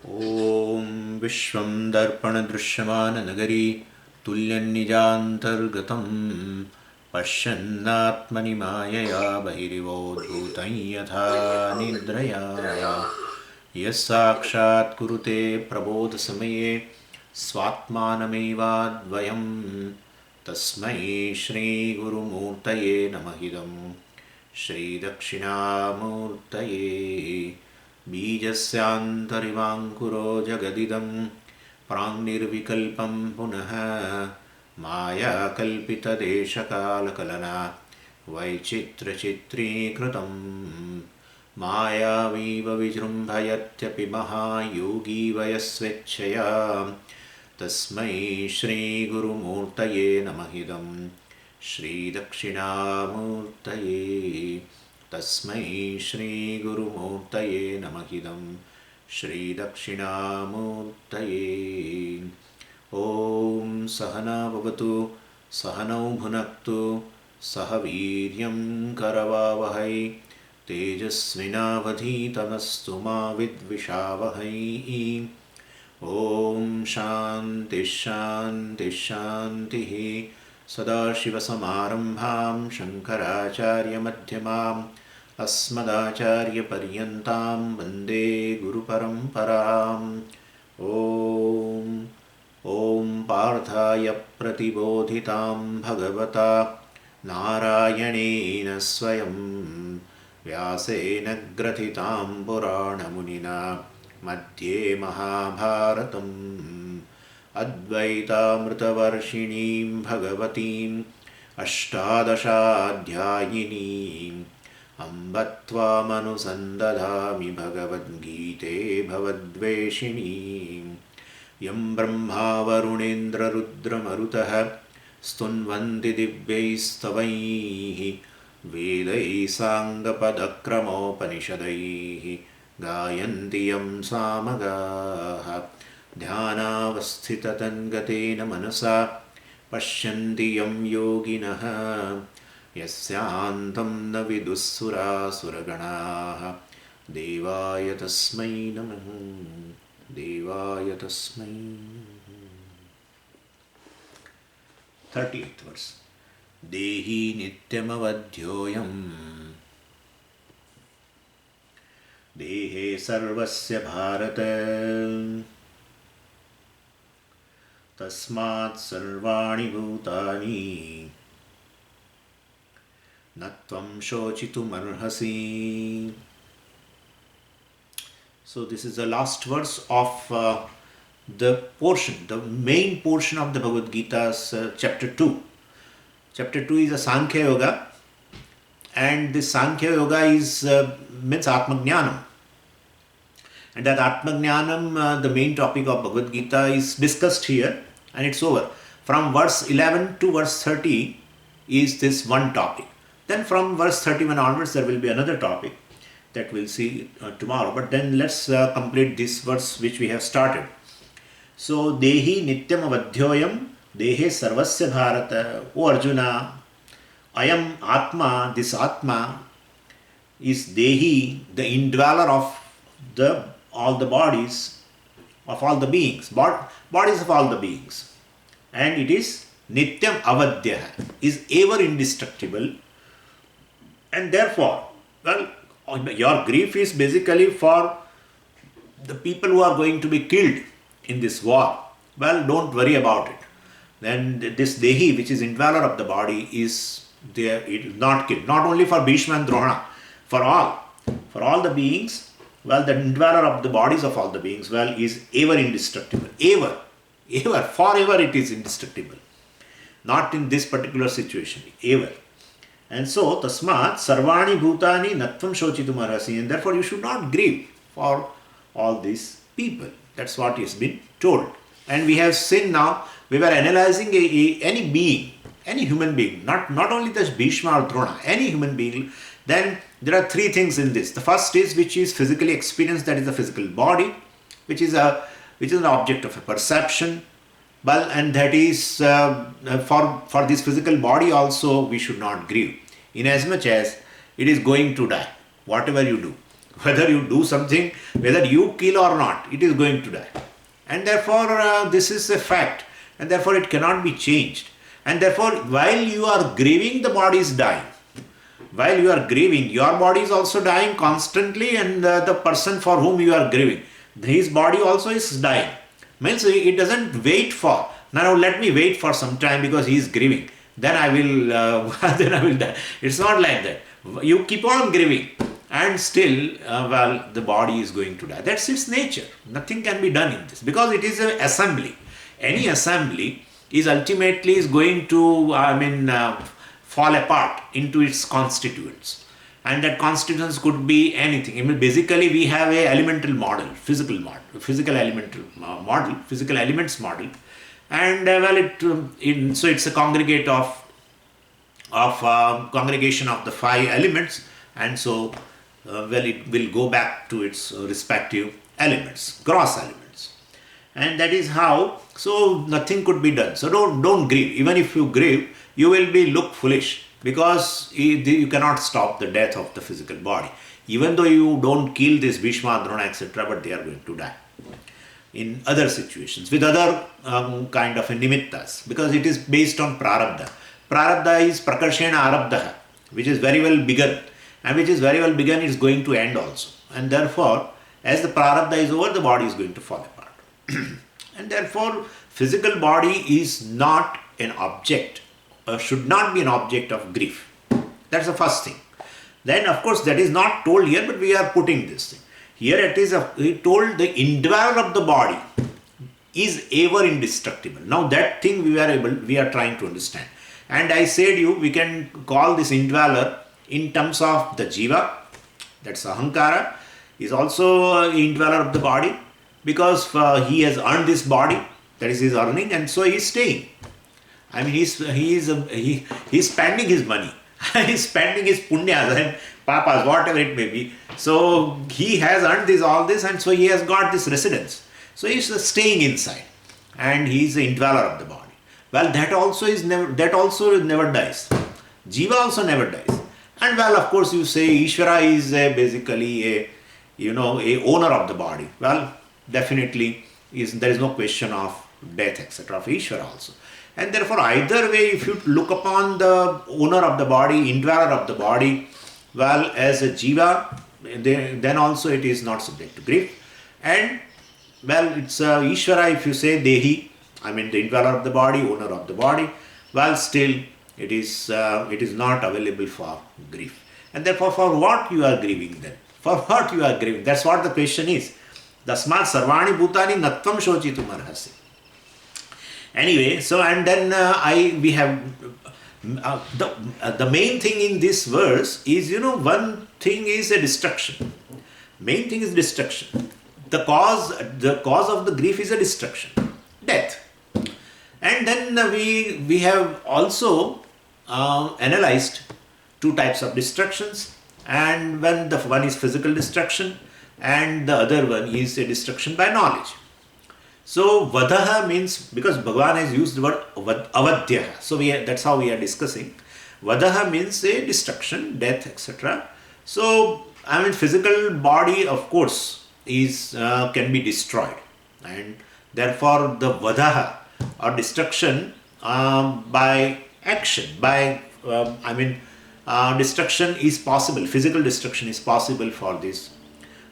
ॐ विश्वं दर्पणदृश्यमाननगरी तुल्यन्निजान्तर्गतं पश्यन्नात्मनि मायया बहिरिवोद्भूतं यथा निद्रया यः साक्षात् कुरुते प्रबोधसमये स्वात्मानमेवाद्वयं तस्मै श्रीगुरुमूर्तये नमः इदं श्रीदक्षिणामूर्तये बीजस्यान्तरिवाङ्कुरो जगदिदं प्राङ्निर्विकल्पं पुनः मायाकल्पितदेशकालकलना वैचित्र्यचित्रीकृतं मायावीव विजृम्भयत्यपि महायोगी वयस्वेच्छया तस्मै श्रीगुरुमूर्तये नमः इदं श्रीदक्षिणामूर्तये तस्मै श्रीगुरुमूर्तये नमः इदं श्रीदक्षिणामूर्तये ॐ सहना भवतु सहनौ भुनक्तु सह वीर्यं करवावहै तेजस्विनावधीतमस्तु मा विद्विषावहै ॐ शान्तिः शान्तिः शान्तिः सदाशिवसमारम्भां शङ्कराचार्यमध्यमाम् अस्मदाचार्यपर्यन्तां वन्दे गुरुपरम्पराम् ॐ पार्थाय प्रतिबोधितां भगवता नारायणेन स्वयं व्यासेन ग्रथितां पुराणमुनिना मध्ये महाभारतम् अद्वैतामृतवर्षिणीं भगवतीम् अष्टादशाध्यायिनीम् अम्ब त्वामनुसन्दधामि भगवद्गीते भवद्वेषिणीम् यं ब्रह्मा वरुणेन्द्ररुद्रमरुतः स्तुन्वन्ति दिव्यैस्तवैः वेदैः साङ्गपदक्रमोपनिषदैः गायन्ति यं सामगाः ध्यानावस्थिततन्गतेन मनसा पश्यन्ति यं योगिनः यस्यान्तं न विदुःसुरासुरगणाः देवाय तस्मै नमः देवाय तस्मै नमः 30th verse देहि नित्यमवध्योऽयं देहे सर्वस्य भारत तस्मात् सर्वाणि भूतानि न त्वं शोचितुमर्हसि. So this is the last verse of the main portion of the Bhagavad Gita's chapter 2. Chapter 2 is a Sankhya Yoga, and this Sankhya Yoga is means Atmajnanam. And that Atmajnanam, the main topic of Bhagavad Gita, is discussed here, and it's over. From verse 11 to verse 30 is this one topic. Then from verse 31 onwards there will be another topic that we'll see tomorrow. But then let's complete this verse which we have started. So, Dehi Nityam Avadhyoyam Dehe Sarvasya Bharata. O Arjuna, I am Atma, this Atma is Dehi, the indweller of all the bodies of all the beings, bodies of all the beings. And it is Nityam Avadhyah, is ever indestructible. And therefore, well, your grief is basically for the people who are going to be killed in this war. Well, don't worry about it. Then this Dehi, which is indweller of the body, is there. It is not killed. Not only for Bhishma and Drona, for all the beings. Well, the indweller of the bodies of all the beings, well, is ever indestructible. Ever, forever it is indestructible. Not in this particular situation, ever. And so, tasmat sarvani bhutani natvam shochitum arhasi. And therefore, you should not grieve for all these people. That's what is been told. And we have seen now, we were analyzing any being, any human being, not only the Bhishma or Drona, any human being. Then there are three things in this. The first is which is physically experienced, that is the physical body, which is an object of a perception. Well, and that is for this physical body also we should not grieve, inasmuch as it is going to die, whatever you do. Whether you do something, whether you kill or not, it is going to die. And therefore, this is a fact. And therefore, it cannot be changed. And therefore, while you are grieving, the body is dying. While you are grieving, your body is also dying constantly, and the person for whom you are grieving, his body also is dying. Means it doesn't wait for, now let me wait for some time because he is grieving. Then I will, then I will die. It's not like that. You keep on grieving, and still, the body is going to die. That's its nature. Nothing can be done in this because it is an assembly. Any assembly is ultimately is going to, fall apart into its constituents. And that constituents could be anything. I mean, basically, we have a elemental model, physical elemental model, physical elements model, and so it's a congregate of congregation of the 5 elements, and so it will go back to its respective elements, gross elements, and that is how. So nothing could be done. So don't grieve. Even if you grieve, you will be look foolish because you cannot stop the death of the physical body. Even though you don't kill this Bhishma, Drona, etc., but they are going to die in other situations with other kind of nimittas, because it is based on prarabdha. Prarabdha is prakarshena arabdha, which is very well begun, and which is very well begun is going to end also. And therefore, as the prarabdha is over, the body is going to fall apart. And therefore, physical body is not an object, should not be an object of grief. That's the first thing. Then, of course, that is not told here, but we are putting this thing. Here it is told the indweller of the body is ever indestructible. Now that thing we are trying to understand. And I said we can call this indweller in terms of the jiva, that's ahankara, is also indweller of the body, because he has earned this body, that is his earning, and so he is staying. I mean, he's spending his money, he's spending his punyas and papas, whatever it may be. So he has earned all this, and so he has got this residence. So he's staying inside, and he's the indweller of the body. Well, that also never dies. Jiva also never dies. And well, of course, you say Ishvara is basically a owner of the body. Well, definitely there is no question of death, etc. of Ishvara also. And therefore, either way, if you look upon the owner of the body, indweller of the body, well, as a jiva, then also it is not subject to grief. And well, it's Ishvara if you say Dehi, I mean the indweller of the body, owner of the body, well, still it is not available for grief. And therefore, for what you are grieving then? For what you are grieving? That's what the question is. Dasmat sarvani bhutani natvam shochitum arhasi. Anyway, so and then we have the main thing in this verse is, one thing is a destruction. Main thing is destruction. The cause of the grief is a destruction, death. And then we have also analyzed 2 types of destructions, and when the one is physical destruction and the other one is a destruction by knowledge. So vadaha means, because Bhagavan has used the word avadhyaha, so that's how we are discussing. Vadaha means a destruction, death, etc. So I mean, physical body, of course, is can be destroyed, and therefore the vadaha or destruction by action, by destruction is possible. Physical destruction is possible for this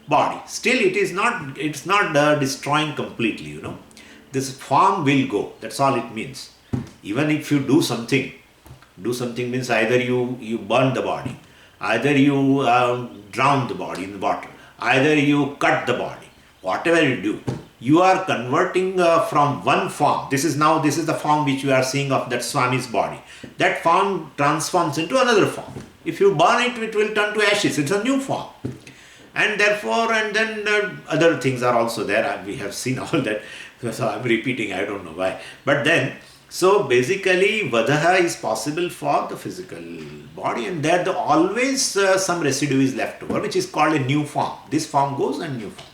body. Still, it's not destroying completely. This form will go. That's all it means. Even if you do something means either you burn the body, either you drown the body in the water, either you cut the body. Whatever you do, you are converting from one form. This is the form which you are seeing of that Swami's body. That form transforms into another form. If you burn it, it will turn to ashes. It's a new form. And therefore, and then other things are also there, and we have seen all that. So I'm repeating, I don't know why. But then, so basically, vadaha is possible for the physical body, and there always some residue is left over, which is called a new form. This form goes and new form.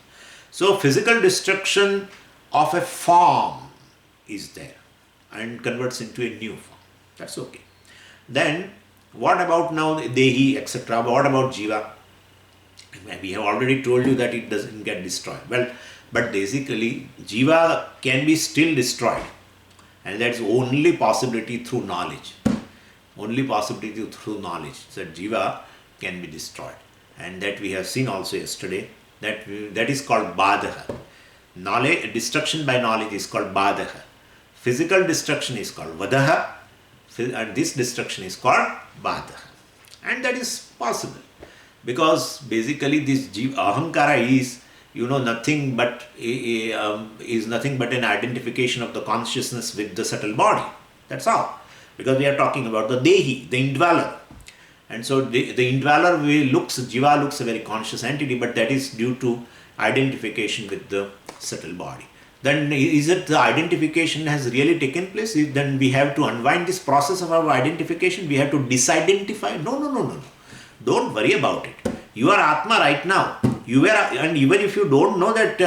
So physical destruction of a form is there and converts into a new form. That's okay. Then, what about now Dehi, etc.? What about Jiva? We have already told you that it doesn't get destroyed. Well, but basically, Jiva can be still destroyed, and that's only possibility through knowledge. Only possibility through knowledge that Jiva can be destroyed, and that we have seen also yesterday. That is called Badaha. Knowledge, destruction by knowledge is called Badaha. Physical destruction is called Vadaha, and this destruction is called Badaha. And that is possible, because basically this Ahankara is, nothing but is nothing but an identification of the consciousness with the subtle body. That's all. Because we are talking about the Dehi, the indweller. And so the indweller Jiva looks a very conscious entity, but that is due to identification with the subtle body. Then is it the identification has really taken place? Then we have to unwind this process of our identification. We have to disidentify. No. Don't worry about it. You are Atma right now. And even if you don't know that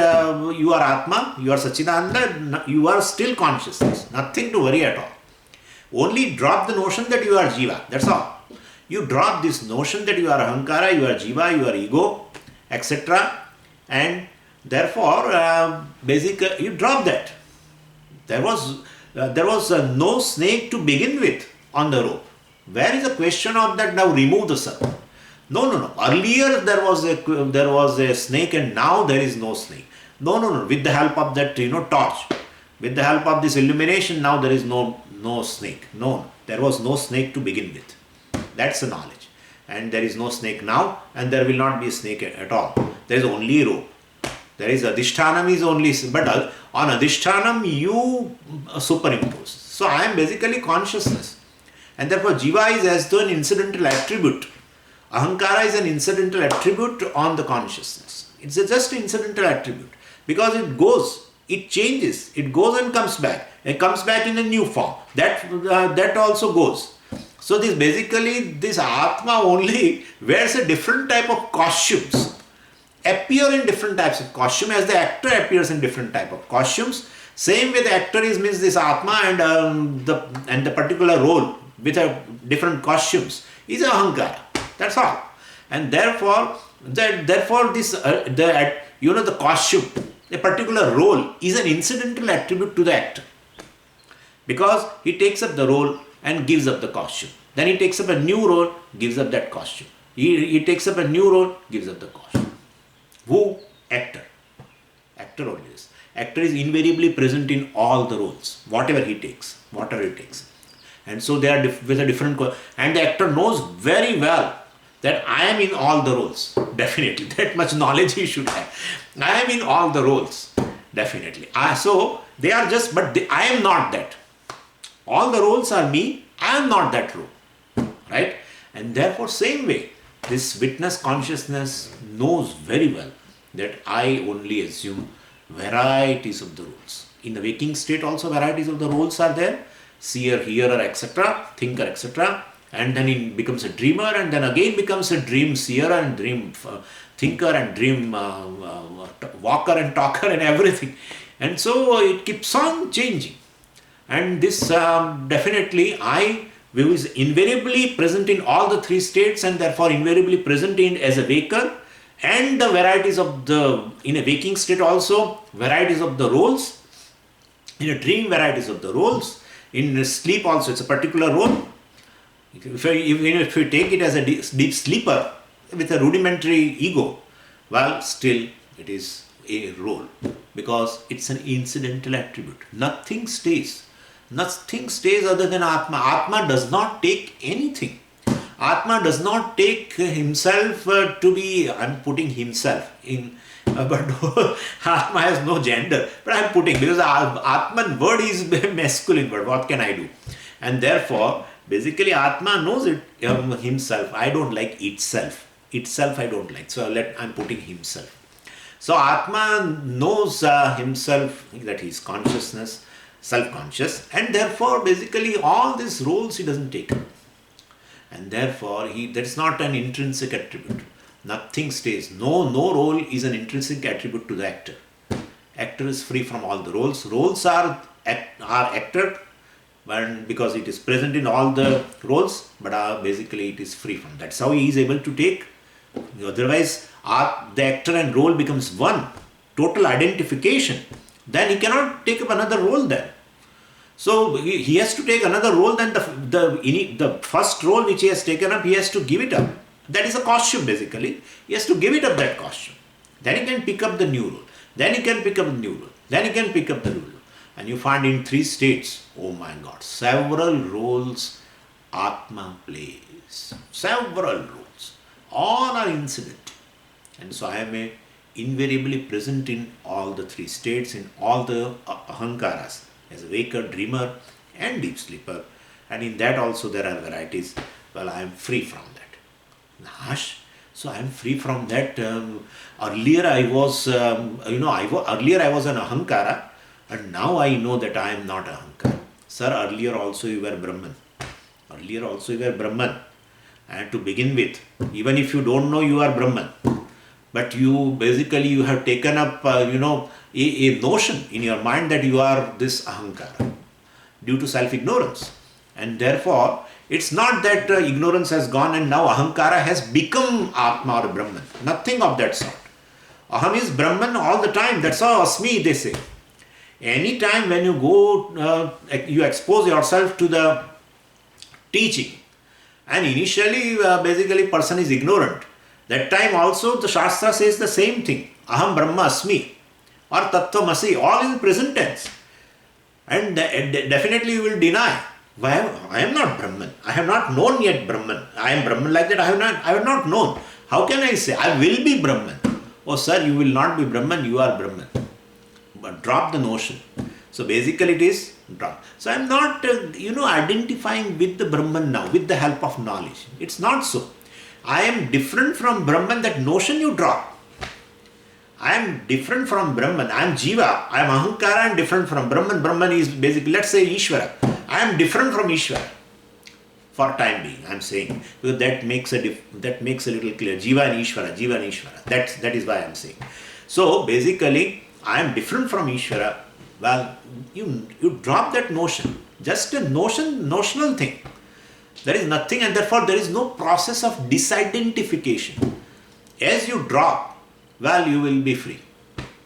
you are Atma, you are Sachidananda, you are still consciousness. Nothing to worry at all. Only drop the notion that you are Jiva. That's all. You drop this notion that you are Ahankara, you are Jiva, you are ego, etc. And therefore, basically, you drop that. There was no snake to begin with on the rope. Where is the question of that? Now remove the serpent. No. Earlier there was a snake, and now there is no snake. No. With the help of that torch, with the help of this illumination, now there is no snake. No, there was no snake to begin with. That's the knowledge. And there is no snake now, and there will not be a snake at all. There is only rope. There is Adhishthanam is only, but on Adhishthanam you superimpose. So I am basically consciousness. And therefore Jiva is as though an incidental attribute. Ahankara is an incidental attribute on the consciousness. It's just an incidental attribute. Because it goes, it changes, it goes and comes back. It comes back in a new form. That also goes. So this Atma only wears a different type of costumes, appear in different types of costume, as the actor appears in different type of costumes. Same way the actor means this Atma, and the particular role with a different costumes is Ahankara. That's all. And therefore this the costume, a particular role, is an incidental attribute to the actor, because he takes up the role and gives up the costume. Then he takes up a new role, gives up that costume. He takes up a new role, gives up the costume. Who? Actor. Actor only is. Actor is invariably present in all the roles, whatever he takes. And so they are with a different, and the actor knows very well that I am in all the roles. Definitely. That much knowledge he should have. I am in all the roles. Definitely. So they are just, but I am not that. All the roles are me, I am not that role. Right? And therefore, same way, this witness consciousness knows very well that I only assume varieties of the roles. In the waking state also varieties of the roles are there. Seer, hearer, etc., thinker, etc. And then he becomes a dreamer, and then again becomes a dream seer and dream thinker and dream walker and talker and everything. And so it keeps on changing. And this definitely who is invariably present in all the three states, and therefore invariably present as a waker, and the varieties of in a waking state also, varieties of the roles, in a dream varieties of the roles, in sleep also it's a particular role. Even if you take it as a deep sleeper with a rudimentary ego, well, still it is a role, because it's an incidental attribute. Nothing stays. Nothing stays other than Atma. Atma does not take anything. Atma does not take himself to be, I'm putting himself in, but Atma has no gender, but I'm putting, because Atman word is masculine word, what can I do? And therefore, basically Atma knows it himself. I don't like itself. Itself I don't like. So I'm putting himself. So Atma knows himself, that he is consciousness, self-conscious, and therefore basically all these roles he doesn't take. And therefore that is not an intrinsic attribute. Nothing stays. No role is an intrinsic attribute to the actor. Actor is free from all the roles. Roles are acted because it is present in all the roles, but basically it is free from. That's how he is able to take. Otherwise, the actor and role becomes one, total identification, then he cannot take up another role then. So he has to take another role than the first role which he has taken up, he has to give it up. That is a costume basically. He has to give it up, that costume. Then he can pick up the new role. Then he can pick up the new role. Then he can pick up the new role. And you find in 3 states, oh my God, several roles Atma plays. Several roles. All are incident. And so I am invariably present in all the 3 states, in all the ahankaras, as a waker, dreamer and deep sleeper. And in that also there are varieties. Well, I am free from that. Nash. So I am free from that. Earlier I was, earlier I was an ahankara, and now I know that I am not ahankara. Sir, earlier also you were Brahman. Earlier also you were Brahman. And to begin with, even if you don't know you are Brahman, but you have taken up, a notion in your mind that you are this ahankara due to self-ignorance. And therefore, it's not that ignorance has gone and now ahankara has become Atma or Brahman. Nothing of that sort. Aham is Brahman all the time. That's how Asmi they say. Any time when you go, you expose yourself to the teaching, and initially basically person is ignorant. That time also the Shastra says the same thing. Aham Brahma Asmi or Tattvamasi, all in present tense. And definitely you will deny. Why? I am not Brahman. I have not known yet Brahman. I am Brahman like that. I have not known. How can I say I will be Brahman? Oh sir, you will not be Brahman. You are Brahman. But drop the notion. So basically it is drop. So I am not identifying with the Brahman now with the help of knowledge. It's not so. I am different from Brahman. That notion you drop. I am different from Brahman. I am Jiva. I am Ahankara. I am different from Brahman. Brahman is basically, let's say, Ishvara. I am different from Ishvara. For time being, I am saying, because that makes a little clear. Jiva and Ishvara. Jiva and Ishvara. That is why I am saying. So basically, I am different from Ishvara. Well, you drop that notion. Just a notional thing. There is nothing, and therefore there is no process of disidentification. As you drop, well, you will be free.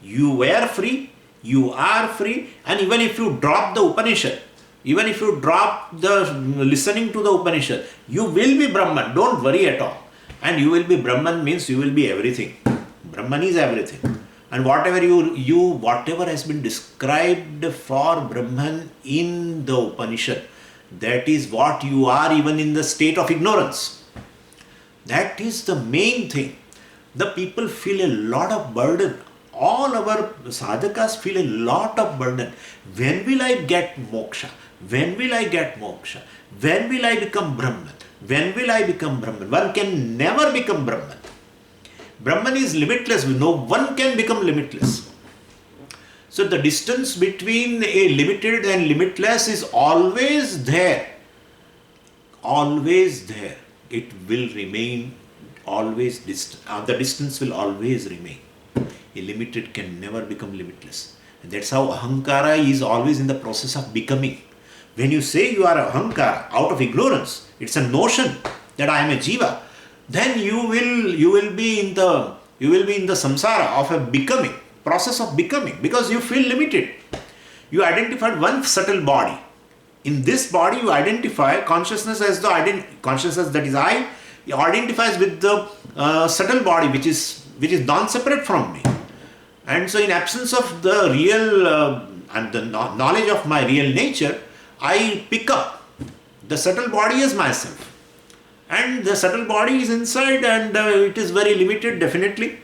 You were free, you are free, and even if you drop the Upanishad, even if you drop the listening to the Upanishad, you will be Brahman. Don't worry at all. And you will be Brahman means you will be everything. Brahman is everything. And whatever whatever has been described for Brahman in the Upanishad, that is what you are even in the state of ignorance. That is the main thing. The people feel a lot of burden. All our sadhakas feel a lot of burden. When will I get moksha? When will I get moksha? When will I become Brahman? When will I become Brahman? One can never become Brahman. Brahman is limitless. No one can become limitless. So the distance between a limited and limitless is always there. Always there. It will remain always distant. The distance will always remain. A limited can never become limitless. And that's how ahankara is always in the process of becoming. When you say you are ahankara out of ignorance, it's a notion that I am a jiva, then you will be in the samsara of a becoming, process of becoming, because you feel limited. You identified one subtle body. In this body you identify consciousness as the consciousness, that is I, identifies with the subtle body which is non-separate from me. And so in absence of the real and the knowledge of my real nature, I pick up the subtle body as myself. And the subtle body is inside, and it is very limited, definitely.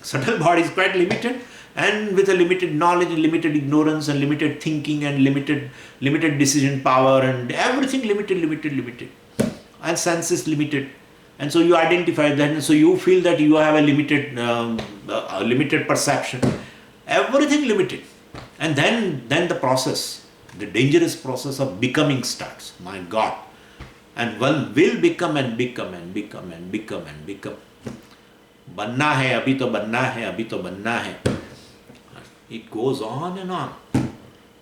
Subtle body is quite limited, and with a limited knowledge, limited ignorance, and limited thinking, and limited decision power, and everything limited. And senses limited. And so you identify that, and so you feel that you have a limited perception. Everything limited. And then the process, the dangerous process of becoming starts. My God. And one will become and become and become and become and become. Banna hai, abhi to banna hai, abhi to banna hai. It goes on and on.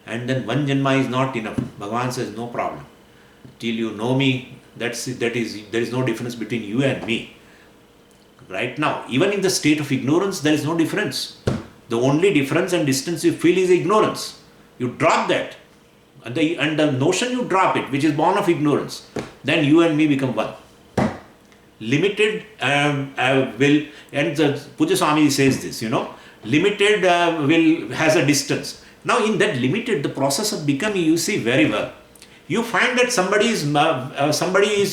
And then one janma is not enough. Bhagavan says, no problem. Till you know me, there is no difference between you and me. right now, even in the state of ignorance, there is no difference. The only difference and distance you feel is ignorance. You drop that, and the notion you drop it, which is born of ignorance, then you and me become one. Limited will, and the Puja Swami says this, limited will has a distance. Now in that limited, the process of becoming, you see very well. You find that somebody is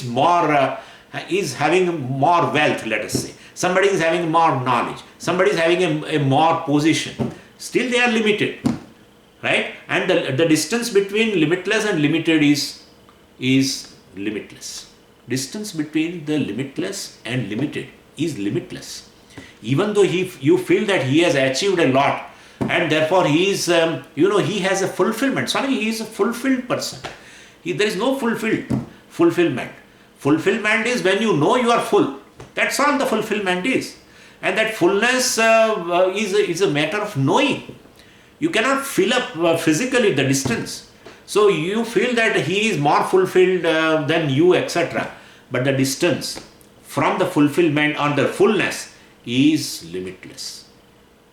more is having more wealth, let us say. Somebody is having more knowledge. Somebody is having a more position. Still they are limited, right? And the distance between limitless and limited is limitless. Distance between the limitless and limited is limitless. Even though you feel that he has achieved a lot, and therefore he is, he has a fulfillment. Sorry, he is a fulfilled person. There is no fulfillment. Fulfillment is when you know you are full. That's all the fulfillment is. And that fullness is a matter of knowing. You cannot fill up physically the distance. So you feel that he is more fulfilled than you, etc. But the distance from the fulfillment or the fullness is limitless.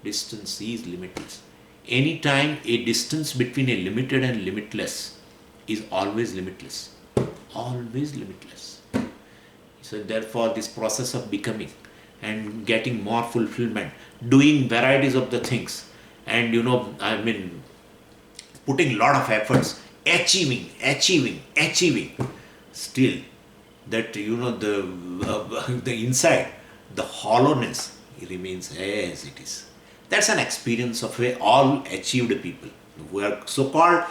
Distance is limitless. Anytime a distance between a limited and limitless is always limitless. Always limitless. So therefore this process of becoming and getting more fulfillment, doing varieties of the things, and putting a lot of efforts, achieving, still that the inside, the hollowness remains as it is. That's an experience of all achieved people who are so-called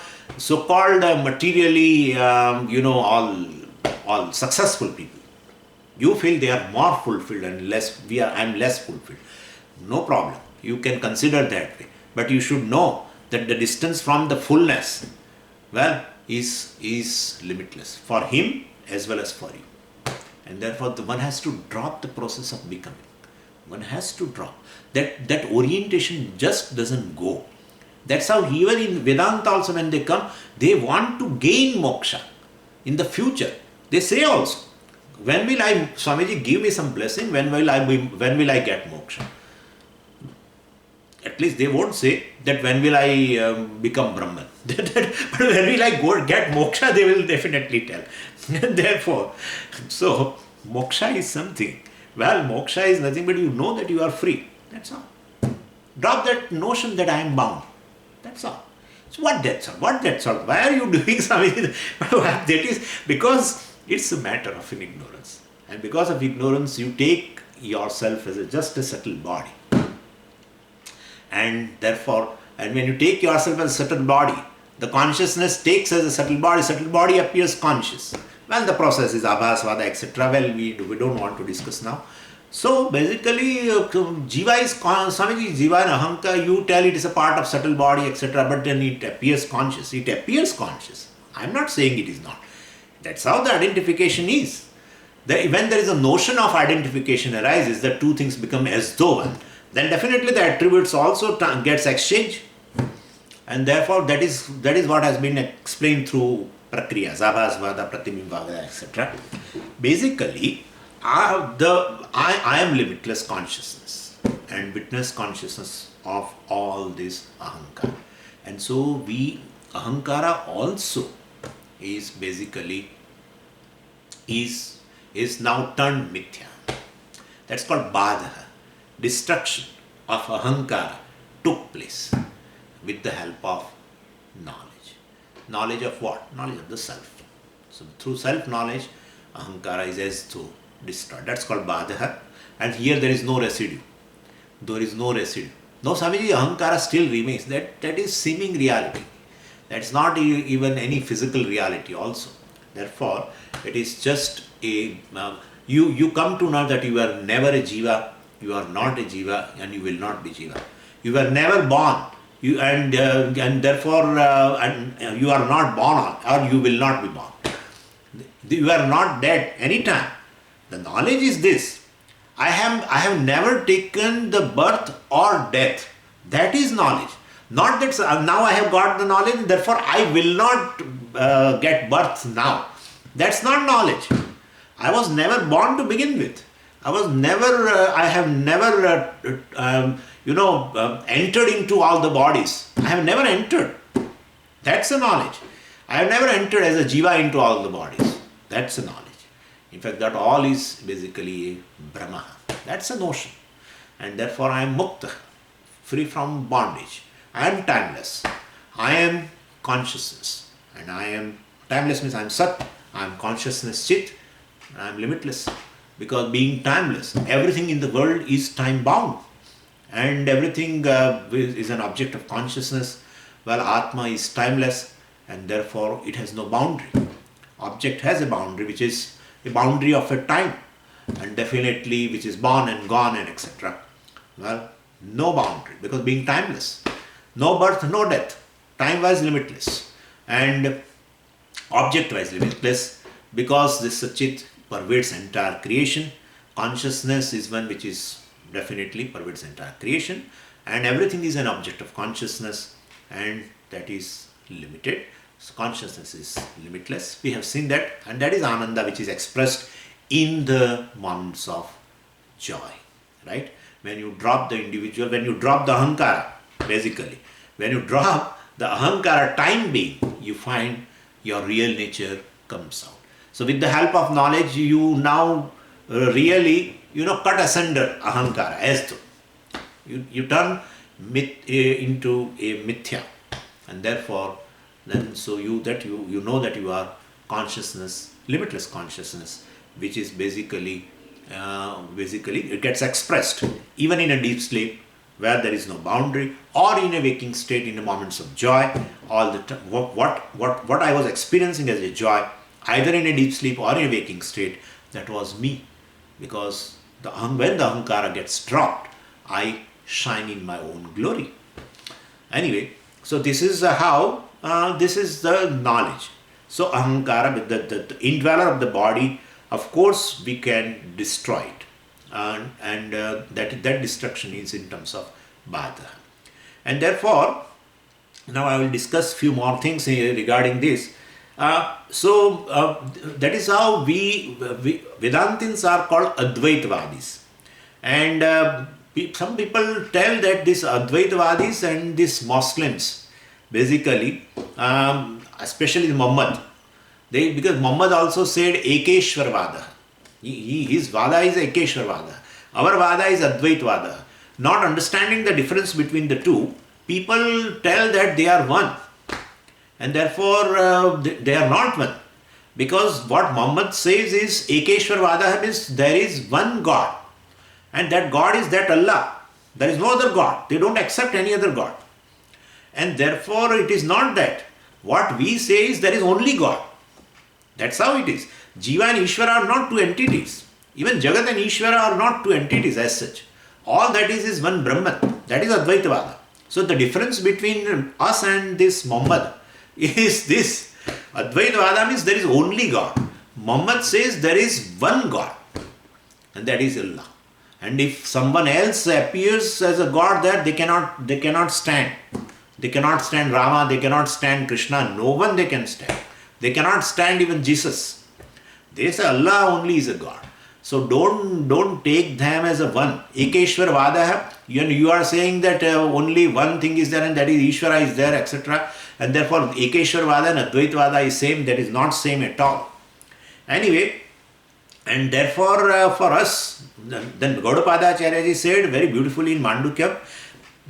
materially, all successful people. You feel they are more fulfilled and I am less fulfilled. No problem. You can consider that way. But you should know that the distance from the fullness, is limitless for him as well as for you. And therefore one has to drop the process of becoming. One has to drop. That orientation just doesn't go. That's how even in Vedanta also when they come, they want to gain moksha in the future. They say also, when will Swamiji give me some blessing, when will I get moksha? At least they won't say that when will I become Brahman. But when will I get moksha, they will definitely tell. Therefore, so moksha is something. Well, moksha is nothing but you know that you are free. That's all. Drop that notion that I am bound. That's all. So what that's all? Why are you doing something? That is because it's a matter of an ignorance. And because of ignorance, you take yourself as just a subtle body. And therefore, when you take yourself as a subtle body, the consciousness takes as a subtle body appears conscious. Well, the process is abhasvada, etc. Well, we don't want to discuss now. So basically, Jiva is Swamiji, Jiva and Ahankara, you tell it is a part of subtle body, etc. But then it appears conscious. It appears conscious. I am not saying it is not. That's how the identification is. When there is a notion of identification arises, the two things become as though one. Then definitely the attributes also gets exchanged. And therefore that is what has been explained through Prakriyas, Abhasvada, Pratibimbhavada, etc. Basically, I am limitless consciousness and witness consciousness of all this Ahankara. And so Ahankara also is basically is now turned mithya. That's called Badha. Destruction of Ahankara took place with the help of knowledge. Knowledge of what? Knowledge of the self. So through self-knowledge, Ahankara is as though destroyed. That's called Badha. And here there is no residue. There is no residue. No, Swamiji, Ahankara still remains. That is seeming reality. That's not even any physical reality also. Therefore, it is just a... you come to know that you are never a jiva, you are not a jiva, and you will not be jiva. You were never born, and therefore you are not born, or you will not be born. You are not dead anytime. The knowledge is this: I have never taken the birth or death. That is knowledge. Not that now I have got the knowledge, therefore I will not get birth now. That's not knowledge. I was never born to begin with. I have never, entered into all the bodies. I have never entered. That's a knowledge. I have never entered as a jiva into all the bodies. That's a knowledge. In fact, that all is basically Brahma. That's a notion. And therefore I am mukta, free from bondage. I am timeless. I am consciousness. And I am, timeless means I am Sat. I am consciousness Chit. I am limitless. Because being timeless, everything in the world is time bound. And everything is an object of consciousness. Well, Atma is timeless and therefore it has no boundary. Object has a boundary, which is a boundary of a time, and definitely which is born and gone and etc. Well, no boundary, because being timeless. No birth, no death. Time-wise limitless and object-wise limitless, because this Chit pervades entire creation. Consciousness is one which is definitely pervades entire creation, and everything is an object of consciousness, and that is limited. So consciousness is limitless. We have seen that, and that is Ananda, which is expressed in the moments of joy, right? When you drop the individual, when you drop the Ahankara, basically, when you drop the Ahankara time being, you find your real nature comes out. So with the help of knowledge, you now really, cut asunder Ahankara, as though. You turn into a mithya, and therefore then so you know that you are consciousness, limitless consciousness, which is basically it gets expressed even in a deep sleep where there is no boundary, or in a waking state in the moments of joy. All the time, what I was experiencing as a joy, either in a deep sleep or in a waking state, that was me, because when the Ahankara gets dropped, I shine in my own glory. Anyway, so this is how, this is the knowledge. So Ahankara, the indweller of the body, of course we can destroy it. And that destruction is in terms of Bhada. And therefore, now I will discuss few more things regarding this. That is how Vedantins are called Advaitavadis. And some people tell that these Advaitavadis and these Muslims, basically, especially Muhammad, because Muhammad also said Ekeshwar Vada. His Vada is Ekeshwar Vada. Our Vada is Advait Vada. Not understanding the difference between the two, people tell that they are one. And therefore, they are not one. Because what Muhammad says is Ekeshwar Vada means there is one God. And that God is that Allah. There is no other God. They don't accept any other God. And therefore, it is not that. What we say is there is only God. That's how it is. Jiva and Ishvara are not two entities. Even Jagat and Ishvara are not two entities as such. All that is one Brahman. That is Advaitavada. So the difference between us and this Muhammad is this. Advaitavada means there is only God. Muhammad says there is one God. And that is Allah. And if someone else appears as a God there, they cannot stand. They cannot stand Rama, they cannot stand Krishna, no one they can stand. They cannot stand even Jesus. They say Allah only is a God. So don't take them as a one. Ekeshwar Vada, you are saying that only one thing is there and that is Ishvara is there, etc. And therefore Ekeshwar Vada and Advait Vada is same. That is not same at all. Anyway, and therefore for us, then Gaudapada Acharya said very beautifully in Mandukyam,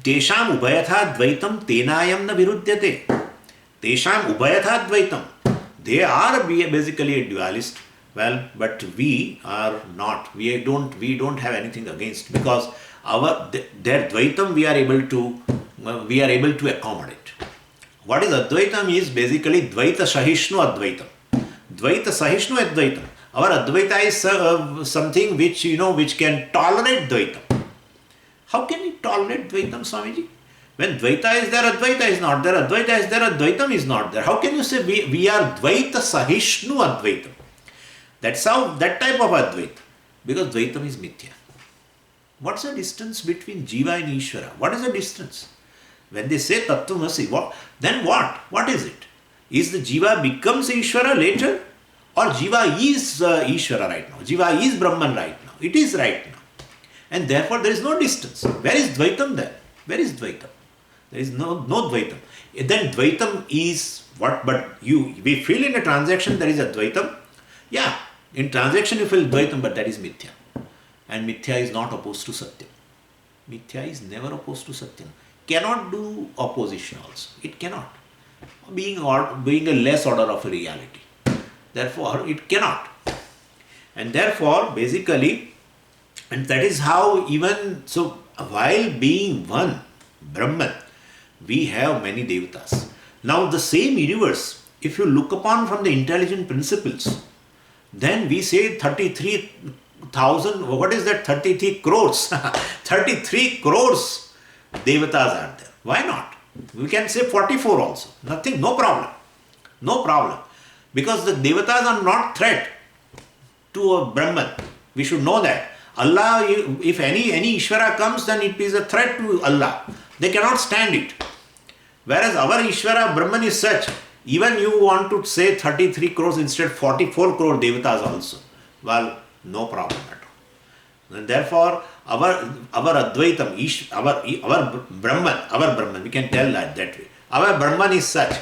Tesham Ubhayatha Dvaitam Tenayam na Viruddhyate. Tesham Ubhayatha Dvaitam. They are basically a dualist. Well, but we are not. We don't have anything against, because their Dvaitam we are able to accommodate. What is Advaitam is basically Dvaita Sahishnu Advaitam. Dvaita Sahishnu Advaitam. Our Advaita is something which can tolerate Dvaitam. How can you tolerate Dvaitam, Swamiji? When Dvaita is there, Advaita is not there. Advaita is there, Advaitam is not there. How can you say we are Dvaita Sahishnu Advaitam? That's how, that type of Advaita. Because Dvaitam is Mithya. What's the distance between Jiva and Ishvara? What is the distance? When they say Tattvamasi, then what? What is it? Is the Jiva becomes Ishvara later? Or Jiva is Ishvara right now? Jiva is Brahman right now? It is right now. And therefore there is no distance. Where is Dvaitam then? Where is Dvaitam? There is no Dvaitam. Then Dvaitam is what? But we feel in a transaction there is a Dvaitam. Yeah, in transaction you feel Dvaitam, but that is Mithya. And Mithya is not opposed to Satyam. Mithya is never opposed to Satyam. Cannot do opposition also. It cannot. Being a less order of a reality. Therefore, it cannot. And therefore, basically, and that is how even, so while being one, Brahman, we have many devatas. Now the same universe, if you look upon from the intelligent principles, then we say 33,000, what is that? 33 crores. 33 crores devatas are there. Why not? We can say 44 also. Nothing, no problem. No problem. Because the devatas are not threat to a Brahman. We should know that. Allah, if any Ishvara comes, then it is a threat to Allah. They cannot stand it. Whereas our Ishvara, Brahman is such, even you want to say 33 crores instead 44 crore devatas also. Well, no problem at all. And therefore, our Advaitam, our Brahman, we can tell that way. Our Brahman is such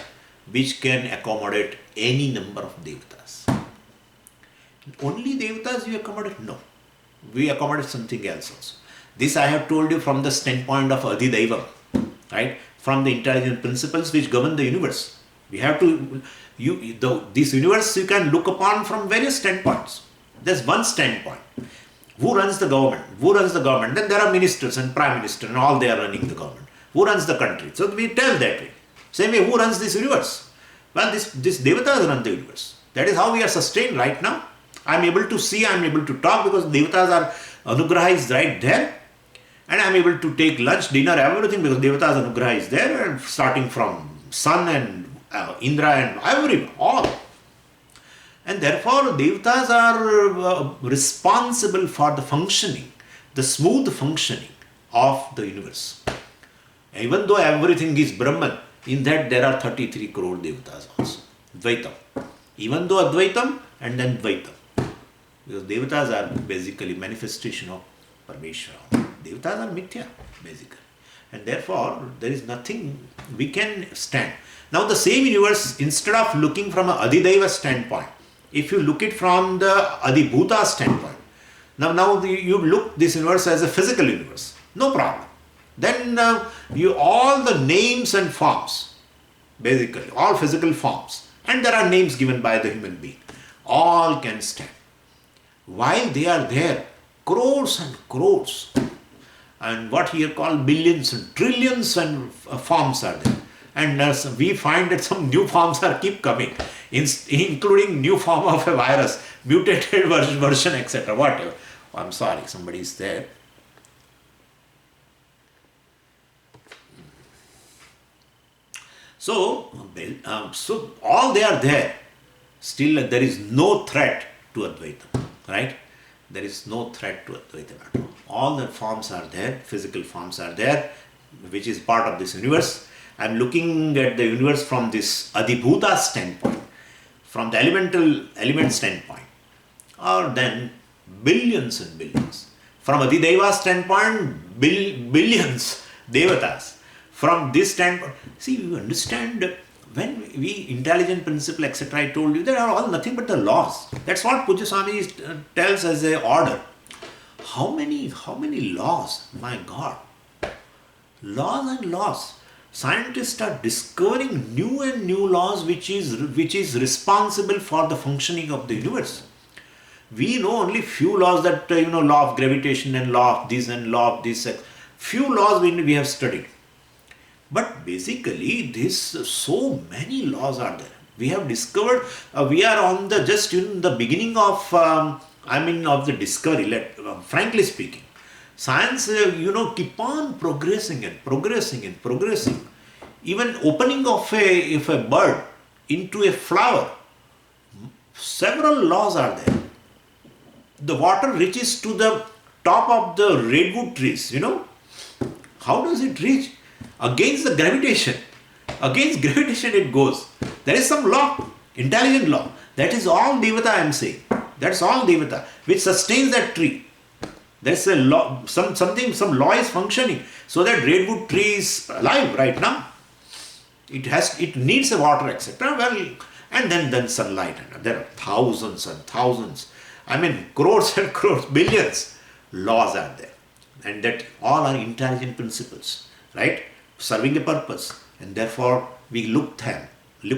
which can accommodate any number of devatas. Only devatas we accommodate? No. We accommodate something else also. This I have told you from the standpoint of Adhidaivam, right? From the intelligent principles which govern the universe. We have to, this universe you can look upon from various standpoints. There's one standpoint. Who runs the government? Who runs the government? Then there are ministers and prime minister and all they are running the government. Who runs the country? So we tell that way. Same way, who runs this universe? Well, this devatas run the universe. That is how we are sustained right now. I am able to see, I am able to talk because devatas are anugraha is right there. And I am able to take lunch, dinner, everything because devatas anugraha is there, and starting from sun and Indra and everyone, all. And therefore, devatas are responsible for the functioning, the smooth functioning of the universe. Even though everything is Brahman, in that there are 33 crore devatas also. Dvaitam. Even though Advaitam and then Dvaitam. Because devatas are basically manifestation of Parmeshwara. Devatas are mithya, basically. And therefore, there is nothing we can stand. Now the same universe, instead of looking from an Adhidaiva standpoint, if you look it from the Adhibhuta standpoint, now you look this universe as a physical universe, no problem. Then all the names and forms, basically, all physical forms, and there are names given by the human being, all can stand. While they are there, crores and crores, and what here called billions and trillions and forms are there. And we find that some new forms are keep coming, including new form of a virus, mutated version, etc. Whatever. Oh, I'm sorry, somebody is there. So all they are there. Still, there is no threat to Advaita, right? There is no threat to Advaita at all. All the forms are there, physical forms are there, which is part of this universe. I am looking at the universe from this Adhibhuta standpoint, from the element standpoint, or then billions and billions. From Adhideva standpoint, billions devatas. From this standpoint, see, you understand, when we intelligent principle, etc., I told you, they are all nothing but the laws. That's what Pujya Swami tells as a order. How many laws? My God. Laws and laws. Scientists are discovering new and new laws which is responsible for the functioning of the universe. We know only few laws that, law of gravitation and law of this and law of this. Few laws we have studied. But basically, so many laws are there. We have discovered, we are on just in the beginning of, of the discovery, frankly speaking. Science, keep on progressing and progressing and progressing. Even opening of a bird into a flower, several laws are there. The water reaches to the top of the redwood trees, How does it reach? Against the gravitation. Against gravitation it goes. There is some law, intelligent law. That is all Devata I am saying. That's all Devata, which sustains that tree. There's a law, some law is functioning so that redwood tree is alive right now. It needs a water, etc. Well, and then sunlight. And there are thousands and thousands. I mean, crores and crores, billions laws are there, and that all are intelligent principles, right? Serving a purpose, and therefore we look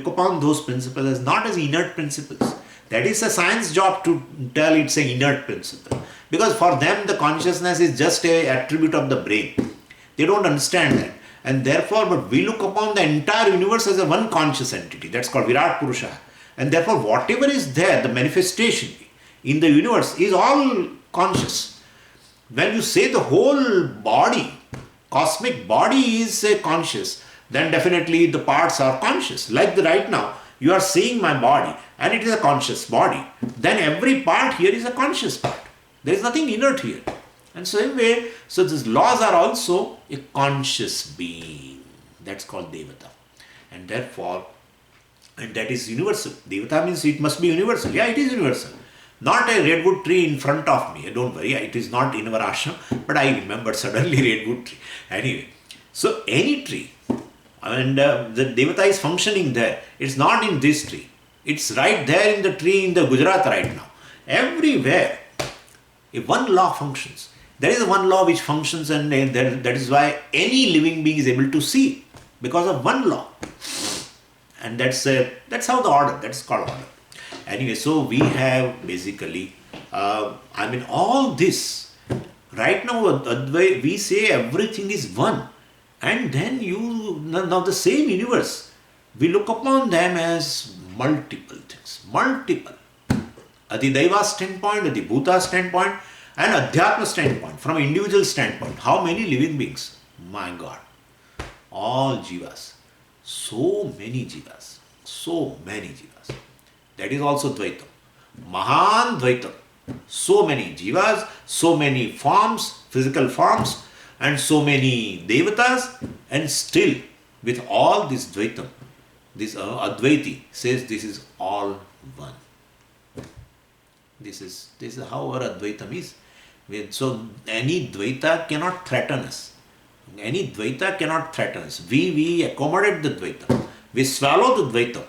upon those principles as not as inert principles. That is a science job to tell it's an inert principle, because for them the consciousness is just a attribute of the brain. They don't understand that, and therefore, but we look upon the entire universe as a one conscious entity. That's called Virat Purusha, and therefore whatever is there, the manifestation in the universe is all conscious. When you say the whole body, cosmic body is conscious, then definitely the parts are conscious. Like right now, you are seeing my body and it is a conscious body. Then every part here is a conscious part. There is nothing inert here. And same way, so these laws are also a conscious being. That's called Devata. And therefore, and that is universal. Devata means it must be universal. Yeah, it is universal. Not a redwood tree in front of me. Don't worry, it is not in our ashram, but I remembered suddenly redwood tree. Anyway, so any tree, and the Devata is functioning there. It's not in this tree. It's right there in the tree in the Gujarat right now. Everywhere, if one law functions, there is one law which functions, and that is why any living being is able to see, because of one law. And that's how the order, that's called order. Anyway, so we have basically, all this, right now, we say everything is one. And then now the same universe, we look upon them as multiple things, multiple. Adhidaiva standpoint, Adhibhuta standpoint, and Adhyatma standpoint, from an individual standpoint. How many living beings? My God. All jivas. So many jivas. So many jivas. That is also Dvaitam. Mahan Dvaitam. So many jivas, so many forms, physical forms, and so many devatas, and still with all this Dvaitam, this Advaiti says this is all one. This is how our Advaitam is. So any Dvaita cannot threaten us. Any Dvaita cannot threaten us. We accommodate the Dvaita. We swallow the Dvaita.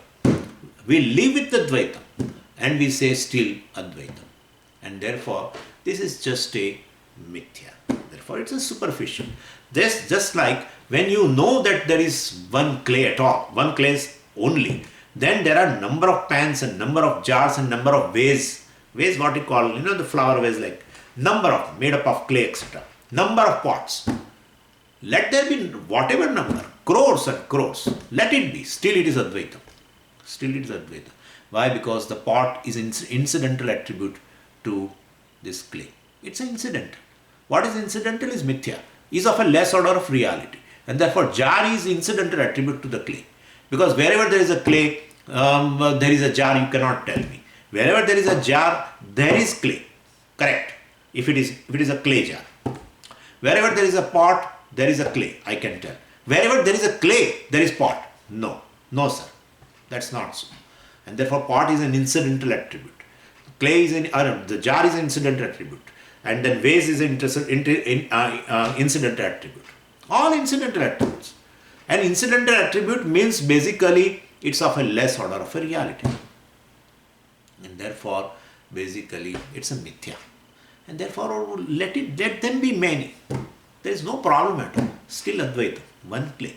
We live with the Dvaita. And we say still Advaita. And therefore, this is just a mithya. Therefore, it's a superficial. This just like when you know that there is one clay at all, one clay is only, then there are number of pans and number of jars and number of vases. Vase, what you call, the flower vase, like number of, made up of clay, etc. Number of pots. Let there be whatever number, crores and crores. Let it be. Still it is Advaita. Still it is Advaita. Why? Because the pot is incidental attribute to this clay. It's an incidental. What is incidental is mithya, is of a less order of reality. And therefore jar is incidental attribute to the clay. Because wherever there is a clay, there is a jar, you cannot tell me. Wherever there is a jar, there is clay. Correct. If it is a clay jar. Wherever there is a pot, there is a clay, I can tell. Wherever there is a clay, there is pot. No, sir. That's not so. And therefore pot is an incidental attribute. Clay is the jar is an incidental attribute. And then vase is an incidental attribute. All incidental attributes. An incidental attribute means basically it's of a less order of a reality. And therefore, basically, it's a mithya. And therefore, let them be many. There is no problem at all. Still Advaita, one clay.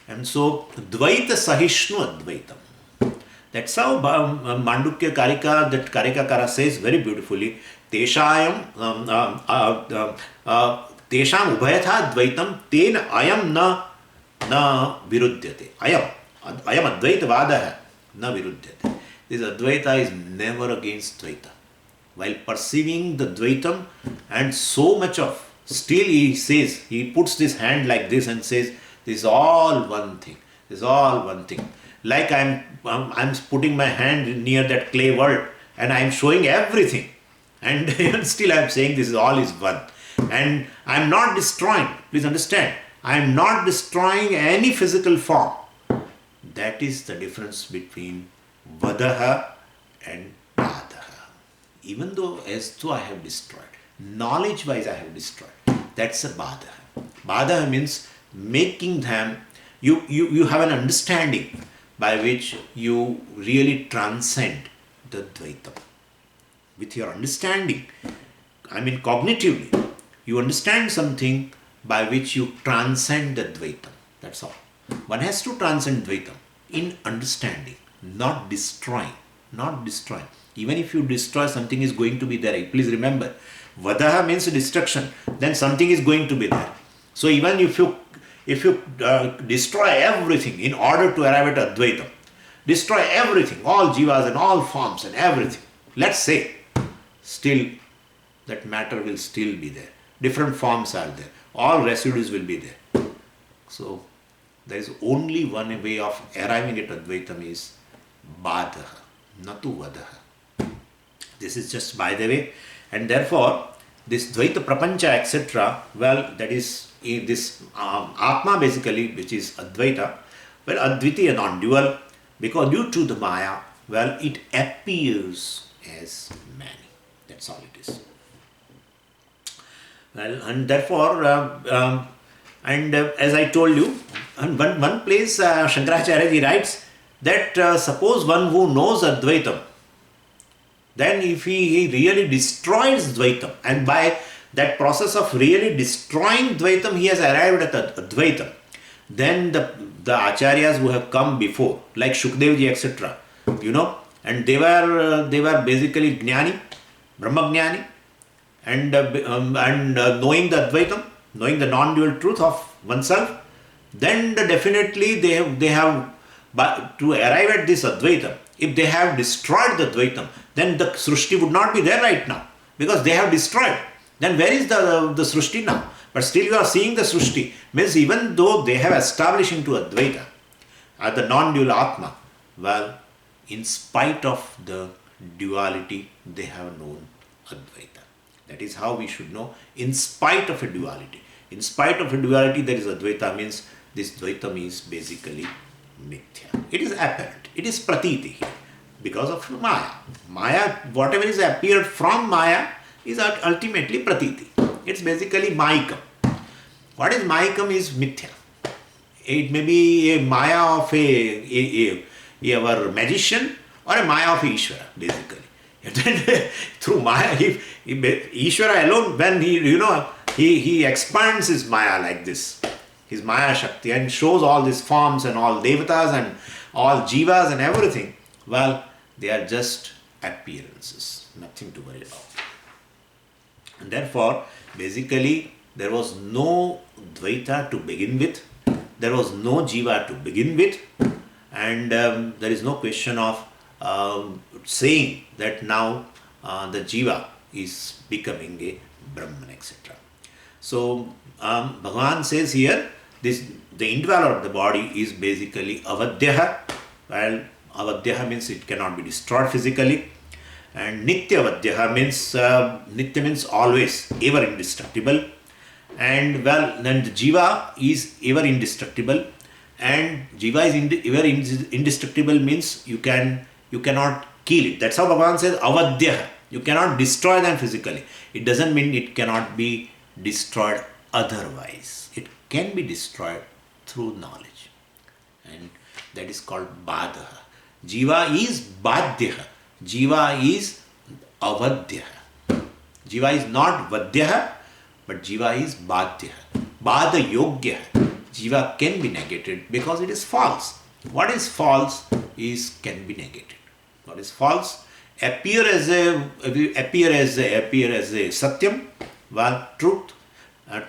And so, Dvaita Sahishnu Advaitam. That's how Mandukya Karika, that Karikakara says very beautifully, Tesham Ubhayatha Advaitam, Ten Ayam na Viruddhyate. Ayam Advaita Vadaha na Viruddhyate. This Advaita is never against Dvaita. While perceiving the Dvaitam and so much of, still he says, he puts this hand like this and says, this is all one thing. This is all one thing. Like I'm putting my hand near that clay world and I'm showing everything. And still I'm saying this is all is one. And I'm not destroying, please understand, I'm not destroying any physical form. That is the difference between Vadaha and Padaha. Even though as though I have destroyed. knowledge wise I have destroyed. That's a badaha. Badaha means making them, you have an understanding by which you really transcend the Dvaitam. With your understanding, I mean cognitively, you understand something by which you transcend the Dvaitam. That's all. One has to transcend Dvaitam in understanding, not destroying. Not destroying. Even if you destroy, something is going to be there. Please remember, Vadaha means destruction. Then something is going to be there. So even if you destroy everything in order to arrive at Advaitam, destroy everything, all jivas and all forms and everything, let's say, still that matter will still be there. Different forms are there. All residues will be there. So there is only one way of arriving at Advaitam is Badaha, natu Vadaha. This is just by the way. And therefore, this Dvaita Prapancha, etc., well, that is in this Atma basically, which is Advaita, well, Advitiya, non-dual, because due to the Maya, well, it appears as many. That's all it is. Well, and therefore, as I told you, in one place Shankaracharya ji writes that suppose one who knows Advaitam, then if he really destroys Dvaitam, and by that process of really destroying Dvaitam, he has arrived at Advaitam, then the Acharyas who have come before, like Shukdev ji, etc., and they were basically Jnani, Brahma Jnani, and knowing the Advaitam, knowing the non-dual truth of oneself, then definitely they have but to arrive at this Advaitam, if they have destroyed the Dvaitam, then the Srushti would not be there right now, because they have destroyed. Then where is the Srushti now? But still you are seeing the Srushti. Means even though they have established into Advaita, the non-dual Atma, well, in spite of the duality, they have known Advaita. That is how we should know, in spite of a duality. In spite of a duality, there is Advaita, means this Dvaitam is basically Mithya. It is apparent. It is Pratiti here because of Maya. Maya, whatever is appeared from Maya is ultimately Pratiti. It's basically Mayikam. What is Mayikam is Mithya. It may be a Maya of our magician or a Maya of Ishvara, basically. Through Maya, if Ishvara alone, when he expands his Maya like this, his Maya Shakti, and shows all these forms and all Devatas and all Jivas and everything, well, they are just appearances, nothing to worry about. And therefore, basically, there was no Dvaita to begin with, there was no Jiva to begin with, and there is no question of saying that now the Jiva is becoming a Brahman, etc. So, Bhagavan says here, the indweller of the body is basically Avadhyaha. Well, Avadhyaha means it cannot be destroyed physically. And Nitya Avadhyaha means, Nitya means always, ever indestructible. And well, then the Jiva is ever indestructible. And Jiva is ever indestructible means you cannot kill it. That's how Bhagavan says Avadhyaha. You cannot destroy them physically. It doesn't mean it cannot be destroyed otherwise. It can be destroyed through knowledge, and that is called Badaha. Jiva is Badhyaha. Jiva is Avadhyaha. Jiva is not Vadhyaha, but Jiva is Badhyaha. Bada Yogyaha. Jiva can be negated because it is false. What is false can be negated. What is false appear as a satyam, well, truth,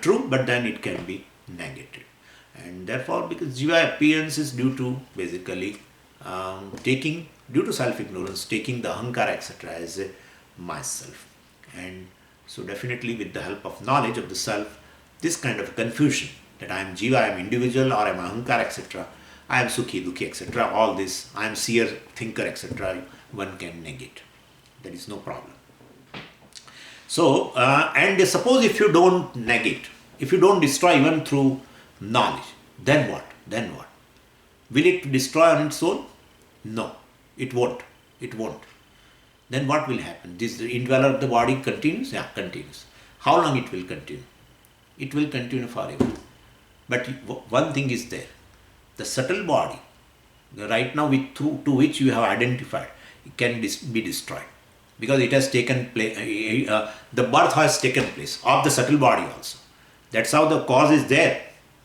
true, but then it can be negated. And therefore, because Jiva appearance is due to basically due to self-ignorance, taking the ahankara, etc. as a myself. And so definitely with the help of knowledge of the self, this kind of confusion that I am Jiva, I am individual, or I am ahankara, etc., I am Sukhi, Dukhi, etc., all this, I am seer, thinker, etc., one can negate. There is no problem. So, and suppose if you don't negate, if you don't destroy even through knowledge, then what? Then what? Will it destroy on its own? No, it won't. It won't. Then what will happen? This indweller of the body continues? Yeah, continues. How long it will continue? It will continue forever. But one thing is there. The subtle body, right now to which you have identified, it can be destroyed. Because it has taken place, the birth has taken place of the subtle body also. That's how the cause is there.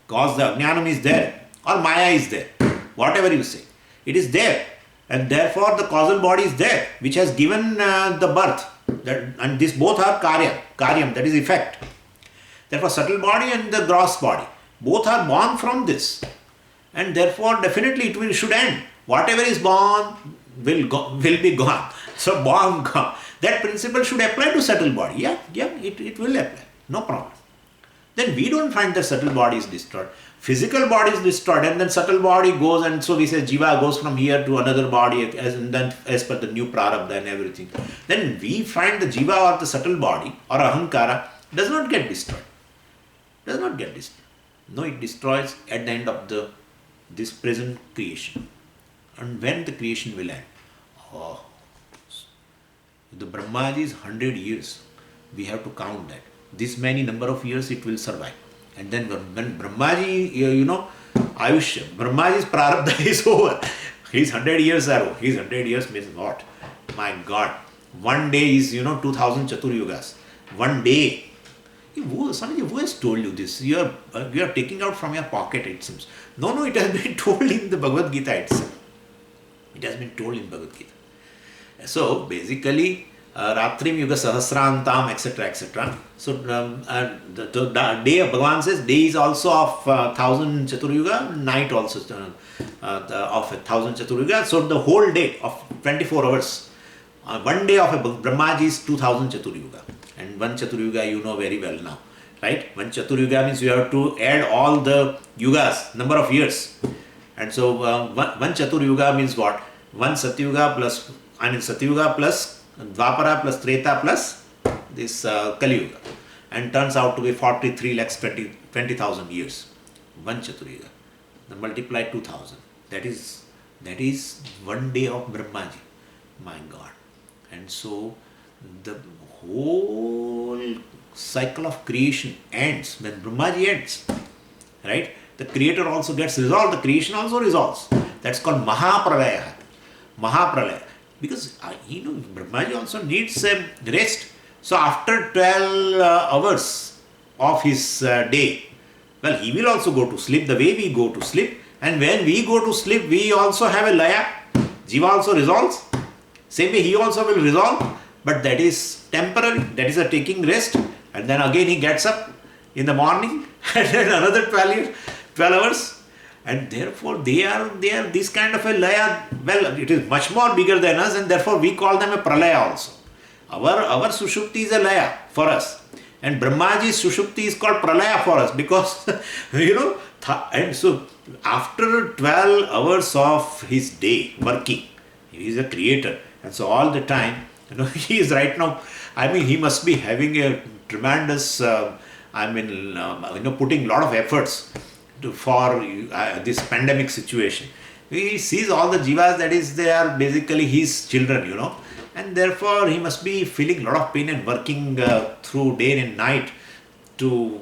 Cause, the Ajnanam is there, or Maya is there. Whatever you say, it is there. And therefore the causal body is there, which has given the birth. And these both are karyam, that is effect. Therefore subtle body and the gross body, both are born from this. And therefore definitely should end. Whatever is born will be gone. So born, gone. That principle should apply to subtle body. Yeah, it will apply. No problem. Then we don't find the subtle body is destroyed. Physical body is destroyed, and then subtle body goes, and so we say jiva goes from here to another body as per the new prarabdha and everything. Then we find the jiva or the subtle body or ahankara does not get destroyed. Does not get destroyed. No, it destroys at the end of this present creation. And when the creation will end? Oh, the Brahmaji is 100 years. We have to count that. This many number of years it will survive. And then when Brahmaji, Ayushya, Brahmaji's prarabdha is over. His 100 years are over. His 100 years means what? My God. One day is, 2000 Chaturyugas. One day. Swamiji, who has told you this? You are taking out from your pocket, it seems. No, it has been told in the Bhagavad Gita itself. It has been told in Bhagavad Gita. So basically, Ratrim Yuga Sahasrantam, etc. So the day of Bhagavan says, day is also of 1000 Chaturyuga, night also of 1000 Chaturyuga. So the whole day of 24 hours, one day of a Brahmaji is 2000 Chaturyuga. And one Chaturyuga you know very well now, right? One Chaturyuga means you have to add all the yugas, number of years. And so one Chaturyuga means what? One Satyuga plus, Satyuga plus Dvapara plus Treta plus this Kali Yuga. And turns out to be 43 lakhs 20,000 years. One Chaturyuga. Then multiply 2000. That is one day of Brahmaji. My God. And so the whole cycle of creation ends when Brahmaji ends. Right? The creator also gets resolved. The creation also resolves. That's called Mahapralaya. Mahapralaya. Because Brahmaji also needs a rest. So after 12 hours of his day, well, he will also go to sleep the way we go to sleep. And when we go to sleep, we also have a laya. Jiva also resolves. Same way he also will resolve. But that is temporary. That is a taking rest. And then again he gets up in the morning and then another 12 hours. And therefore they are this kind of a laya. Well, it is much more bigger than us, and therefore we call them a pralaya also. Our sushupti is a laya for us. And Brahmaji's sushupti is called pralaya for us because, and so after 12 hours of his day working, he is a creator. And so all the time, he is right now, he must be having a tremendous, putting a lot of efforts for this pandemic situation. He sees all the jivas, that is, they are basically his children, and therefore he must be feeling a lot of pain and working through day and night to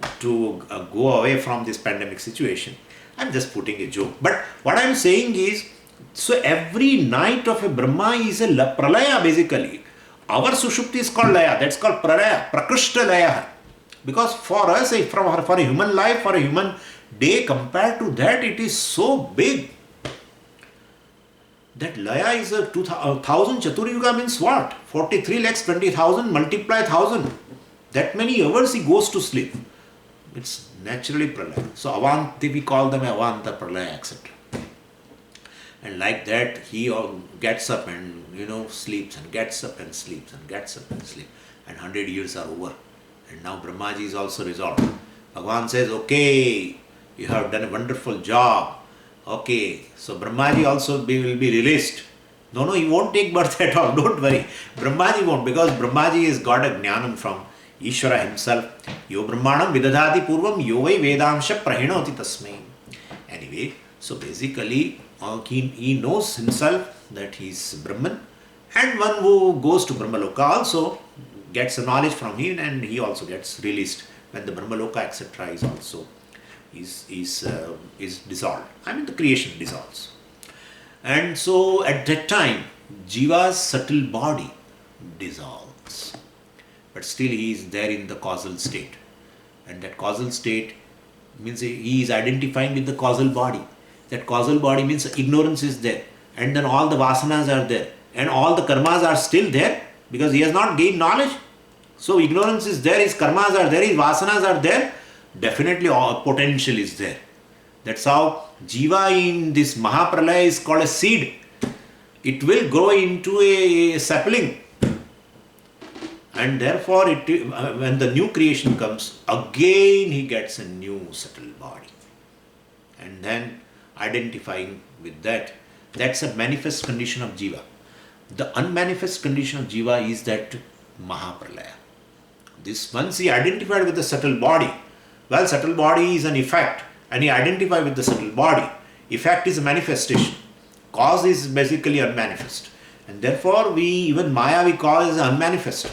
go away from this pandemic situation. I'm just putting a joke. But what I'm saying is, so every night of a Brahma is a pralaya basically. Our sushupti is called laya, that's called pralaya, prakrishta laya. Because for us, for a human life, for a human day, compared to that, it is so big. That laya is 1000 Chaturyuga means what? 43 lakhs 20,000 multiply 1000. That many hours he goes to sleep. It's naturally pralaya. So Avanti, we call them Avanta, pralaya, etc. And like that, he gets up and, sleeps and gets up and sleeps and gets up and sleeps. And 100 years are over. And now Brahmaji is also resolved. Bhagavan says, okay, you have done a wonderful job. Okay, so Brahmaji also will be released. No, he won't take birth at all. Don't worry. Brahmaji won't, because Brahmaji has got a jnanam from Ishvara himself. Yo Brahmanam vidadhati purvam yo vai vedamsha prahinoti tasmai. Anyway, so basically, he knows himself that he is Brahman, and one who goes to Brahmaloka also, gets a knowledge from him, and he also gets released when the Brahmaloka etc. is also is dissolved. I mean, the creation dissolves. And so at that time, Jiva's subtle body dissolves. But still he is there in the causal state. And that causal state means he is identifying with the causal body. That causal body means ignorance is there. And then all the vasanas are there. And all the karmas are still there because he has not gained knowledge. So ignorance is there, his karmas are there, his vasanas are there. Definitely all potential is there. That's how Jiva in this Mahapralaya is called a seed. It will grow into a sapling. And therefore, when the new creation comes, again he gets a new subtle body. And then identifying with that, that's a manifest condition of Jiva. The unmanifest condition of Jiva is that Mahapralaya. This, once he identified with the subtle body, well, subtle body is an effect, and he identified with the subtle body. Effect is a manifestation. Cause is basically unmanifest. And therefore, even Maya we call as unmanifest.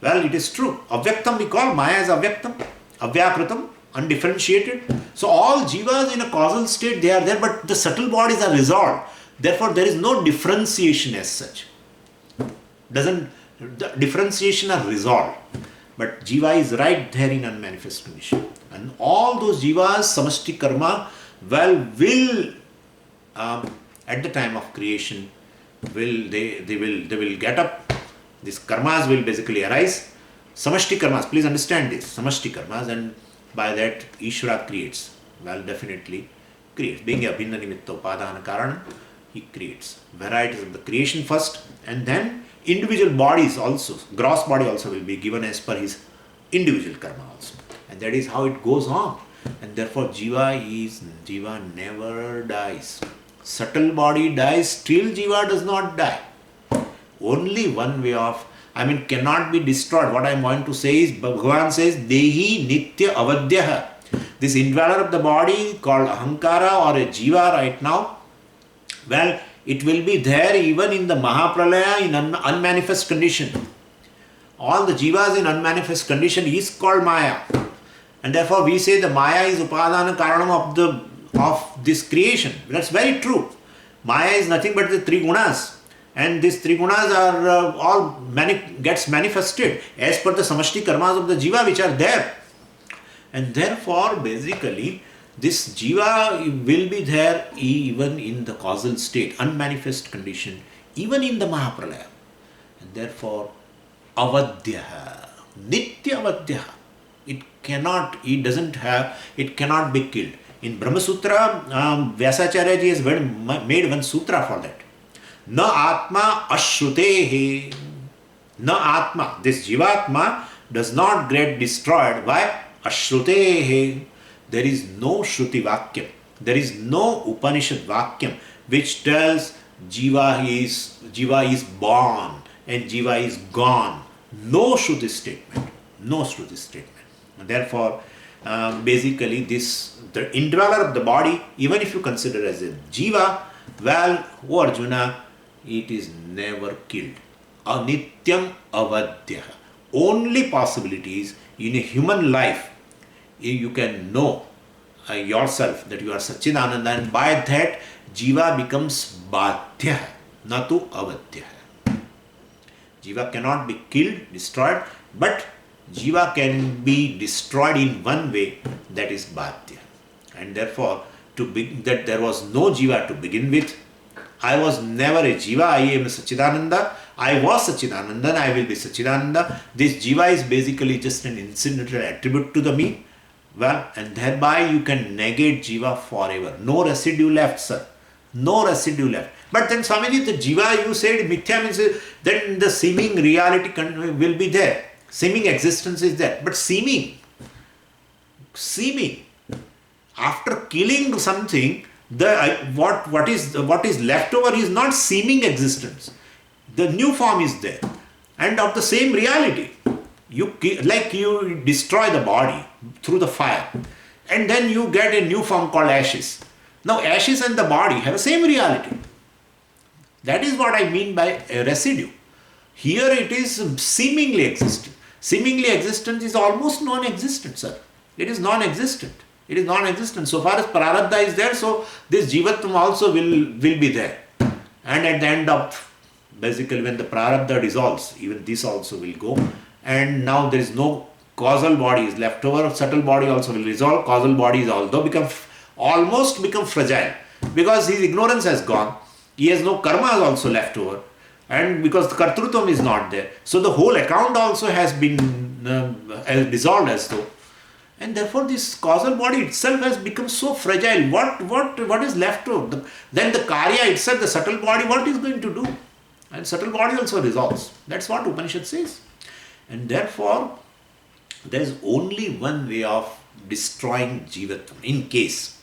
Well, it is true. Avyaktam we call Maya as Avyaktam, Avyakritam, undifferentiated. So all jivas in a causal state, they are there, but the subtle bodies are resolved. Therefore, there is no differentiation as such. The differentiation are resolved. But jiva is right there in unmanifest condition. And all those jivas, samashti karma, well, will at the time of creation, they will get up. These karmas will basically arise. Samashti karmas, please understand this. Samashti karmas, and by that Ishvara creates. Well, definitely creates. Being a bhinna nimitta upadana karana, he creates varieties of the creation first, and then individual bodies also, gross body also will be given as per his individual karma also. And that is how it goes on. And therefore Jiva never dies. Subtle body dies, still Jiva does not die. Only one way of, cannot be destroyed. What I am going to say is, Bhagavan says, Dehi Nitya Avadyaha. This indweller of the body called Ahankara or a Jiva right now, well, it will be there even in the Mahapralaya in unmanifest condition. All the Jivas in unmanifest condition is called Maya. And therefore we say the Maya is Upadana Karanam of this creation. That's very true. Maya is nothing but the three gunas. And these three gunas are gets manifested as per the samashti karmas of the jiva which are there. And therefore, basically, this jiva will be there even in the causal state, unmanifest condition, even in the Mahapralaya. And therefore, avadyaha, nitya avadyaha. It cannot be killed. In Brahma Sutra, Vyasacharya ji has made one sutra for that. Na atma ashrutehe. Na atma. This jivatma does not get destroyed by ashrutehe. There is no shruti vakyam. There is no Upanishad vakyam which tells jiva is born and jiva is gone. No shruti statement. No shruti statement. And therefore, basically the indweller of the body, even if you consider as a jiva, well, O Arjuna, it is never killed. Anityam avadyaha. Only possibilities in a human life, you can know yourself that you are Satchidananda, and by that jiva becomes badhyaha, natu avadyaha. Jiva cannot be killed, destroyed, but jiva can be destroyed in one way, that is badhya. And therefore, that there was no jiva to begin with. I was never a jiva, I am Satchidananda. I was Satchidananda and I will be Satchidananda. This jiva is basically just an incidental attribute to the me. Well, and thereby you can negate jiva forever. No residue left, sir. No residue left. But then Swamiji, the jiva you said, mithya means then the seeming reality will be there. Seeming existence is there. But seeming, after killing something, what is left over is not seeming existence. The new form is there, and of the same reality. You destroy the body through the fire, and then you get a new form called ashes. Now ashes and the body have the same reality. That is what I mean by a residue. Here it is seemingly existing. Seemingly existence is almost non-existent, sir. It is non-existent. It is non-existent. So far as prarabdha is there, so this jivatvam also will be there. And at the end of, basically when the prarabdha dissolves, even this also will go. And now there is no causal body is left over, subtle body also will dissolve, causal body is almost become fragile. Because his ignorance has gone, he has no karma also left over. And because the kartrutvam is not there, so the whole account also has been dissolved as though. And therefore this causal body itself has become so fragile. What is left over? Then the karya itself, the subtle body, what is going to do? And subtle body also dissolves. That's what Upanishad says. And therefore, there is only one way of destroying jivatvam, in case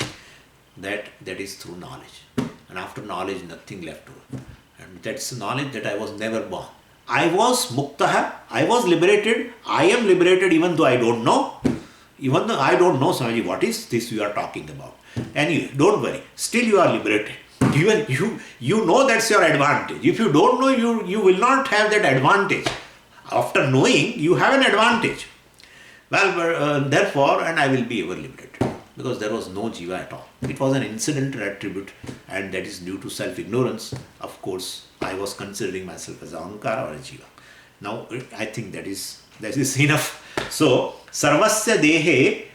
that is through knowledge. And after knowledge, nothing left over. And that's the knowledge that I was never born. I was muktaha, I was liberated, I am liberated even though I don't know. Even though I don't know, Swamiji, what is this you are talking about? Anyway, don't worry, still you are liberated. You know that's your advantage. If you don't know, you will not have that advantage. After knowing, you have an advantage. Well, therefore, and I will be ever liberated. Because there was no jiva at all. It was an incidental attribute, and that is due to self-ignorance. Of course, I was considering myself as a ahankara or a jiva. Now, I think that is enough. So, sarvasya dehi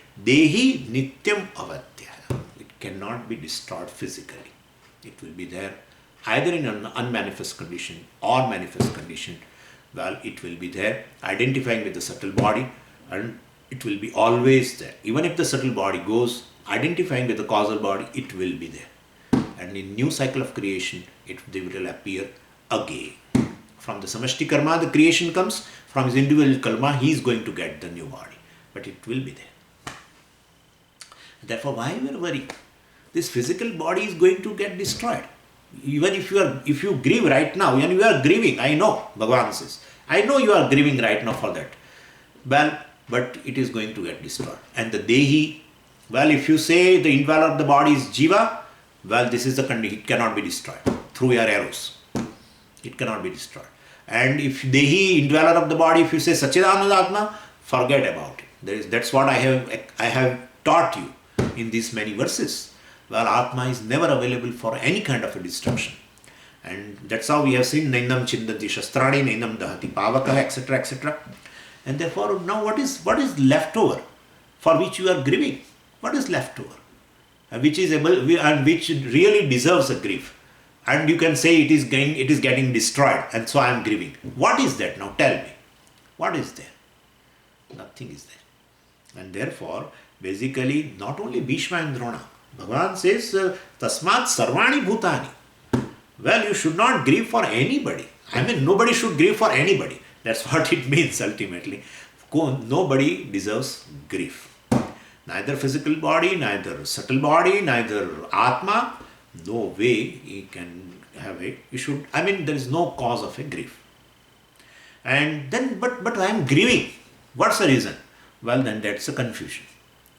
nityam avadya. It cannot be destroyed physically. It will be there either in an unmanifest condition or manifest condition. Well, it will be there, identifying with the subtle body, and it will be always there. Even if the subtle body goes, identifying with the causal body, it will be there. And in new cycle of creation, they will appear again. From the samashti karma, the creation comes. From his individual karma, he is going to get the new body. But it will be there. Therefore, why we are worried? This physical body is going to get destroyed. Even if you grieve right now, and you are grieving, I know, Bhagavan says, I know you are grieving right now for that. Well, but it is going to get destroyed. And the dehi, well, if you say the indweller of the body is jiva, well, this is the condition, it cannot be destroyed through your arrows. It cannot be destroyed. And if dehi, indweller of the body, if you say Sachidananda Atma, forget about it. That's what I have taught you in these many verses. Well, Atma is never available for any kind of a destruction. And that's how we have seen Nainam Chindanti Shastrani, Nainam Dahati Pavaka, etc., etc. And therefore, now what is left over for which you are grieving? What is left over? Which is able and which really deserves a grief. And you can say it is getting destroyed, and so I am grieving. What is that now? Tell me. What is there? Nothing is there. And therefore, basically, not only Bhishma and Drona, Bhagavan says, Tasmat Sarvani Bhutani. Well, you should not grieve for anybody. I mean, nobody should grieve for anybody. That's what it means ultimately. Nobody deserves grief. Neither physical body, neither subtle body, neither Atma. No way he can have it. There is no cause of a grief. And then, but I am grieving. What's the reason? Well, then that's a confusion.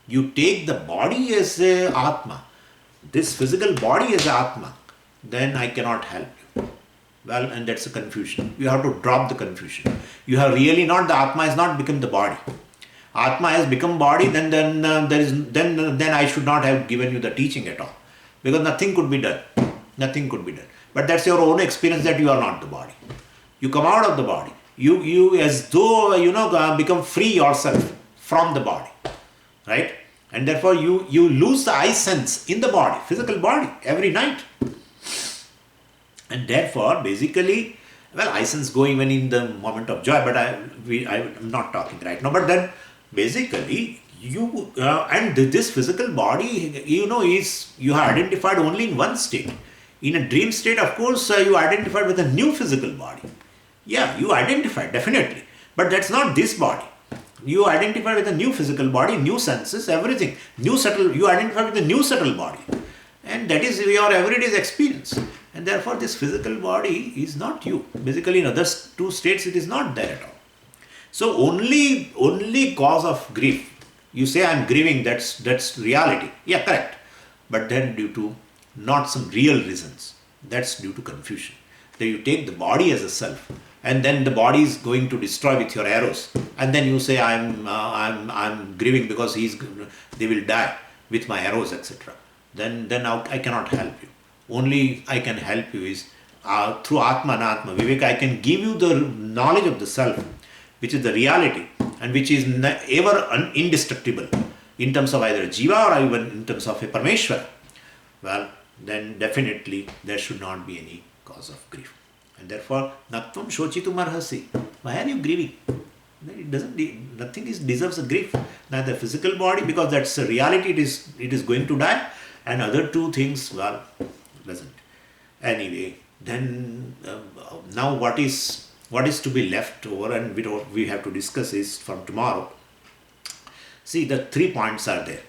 You take the body as a Atma, this physical body as a Atma, then I cannot help you. Well, and that's a confusion. You have to drop the confusion. You have really not, the Atma has not become the body. Atma has become body, then I should not have given you the teaching at all. Because nothing could be done. Nothing could be done. But that's your own experience that you are not the body. You come out of the body. You as though, become free yourself from the body. Right? And therefore you lose the I sense in the body, physical body, every night. And therefore, basically, well, I sense go even in the moment of joy, but I'm not talking right now. But then, basically, this physical body, you have identified only in one state. In a dream state, of course, you identified with a new physical body. Yeah, you identified, definitely. But that's not this body. You identify with a new physical body, new senses, everything. You identify with a new subtle body. And that is your everyday experience. And therefore, this physical body is not you. Basically, in other two states, it is not there at all. So, only cause of grief. You say, I am grieving, that's reality. Yeah, correct. But then due to not some real reasons, that's due to confusion. Then you take the body as a self and then the body is going to destroy with your arrows, and then you say I'm grieving because they will die with my arrows, etc. Then I cannot help you. Only I can help you is through Atma Anatma Vivek. I can give you the knowledge of the self, which is the reality and which is ever indestructible in terms of either Jiva or even in terms of a Parameshwara. Well, then definitely there should not be any cause of grief. And therefore, Natvam Shochitum Arhasi. Why are you grieving? Nothing deserves a grief. Neither physical body, because that's a reality, it is going to die, and other two things, well, doesn't. Anyway, then now what is to be left over, and we have to discuss is from tomorrow. See, the 3 points are there.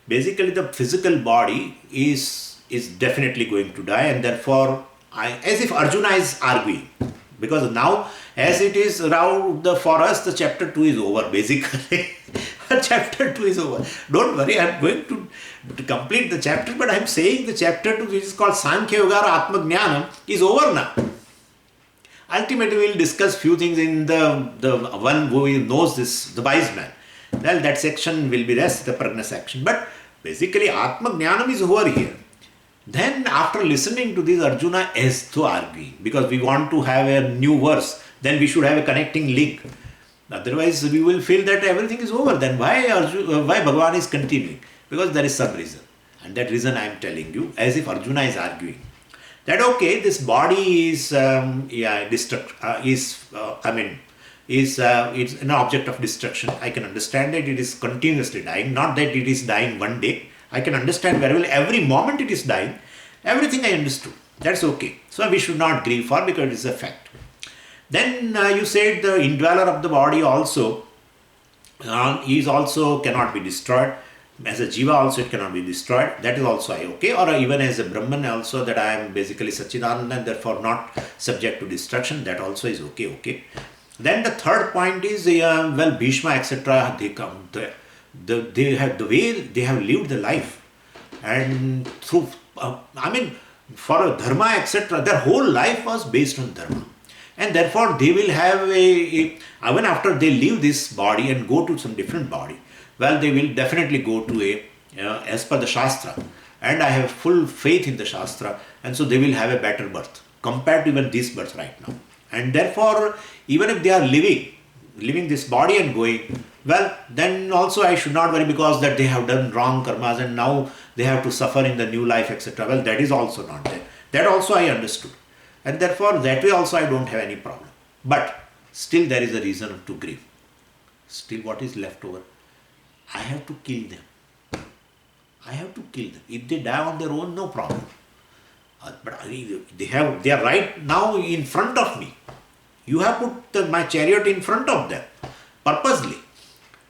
Basically, the physical body is definitely going to die, and therefore, as if Arjuna is arguing, because now, as it is around for us, the chapter 2 is over, basically. Chapter 2 is over. Don't worry, I am going to complete the chapter, but I am saying the chapter 2, which is called Sankhya Yoga or Atma Jnanam, is over now. Ultimately, we will discuss few things in the one who knows this, the wise man. Well, that section will be rest, the pragna section. But basically, Atma Jnanam is over here. Then, after listening to this, Arjuna is to arguing, because we want to have a new verse. Then we should have a connecting link. Otherwise, we will feel that everything is over. Then why Bhagavan is continuing? Because there is some reason. And that reason I am telling you, as if Arjuna is arguing. That okay, this body is it's an object of destruction. I can understand that it is continuously dying, not that it is dying one day. I can understand very well every moment it is dying. Everything I understood. That's okay. So we should not grieve for, because it is a fact. Then you said the indweller of the body also is also cannot be destroyed. As a jiva also it cannot be destroyed. That is also okay. Or even as a Brahman also, that I am basically Satchidananda and therefore not subject to destruction. That also is okay. Then the third point is, Bhishma, etc. They come. They have the way they have lived the life, and through for a dharma, etc. Their whole life was based on dharma, and therefore they will have even after they leave this body and go to some different body. Well, they will definitely go to as per the Shastra, and I have full faith in the Shastra, and so they will have a better birth compared to even this birth right now. And therefore, even if they are leaving this body and going, well, then also I should not worry, because that they have done wrong karmas and now they have to suffer in the new life, etc. Well, that is also not there. That also I understood. And therefore, that way also I don't have any problem. But still there is a reason to grieve. Still what is left over? I have to kill them. If they die on their own, no problem. But they are right now in front of me. You have put my chariot in front of them, purposely.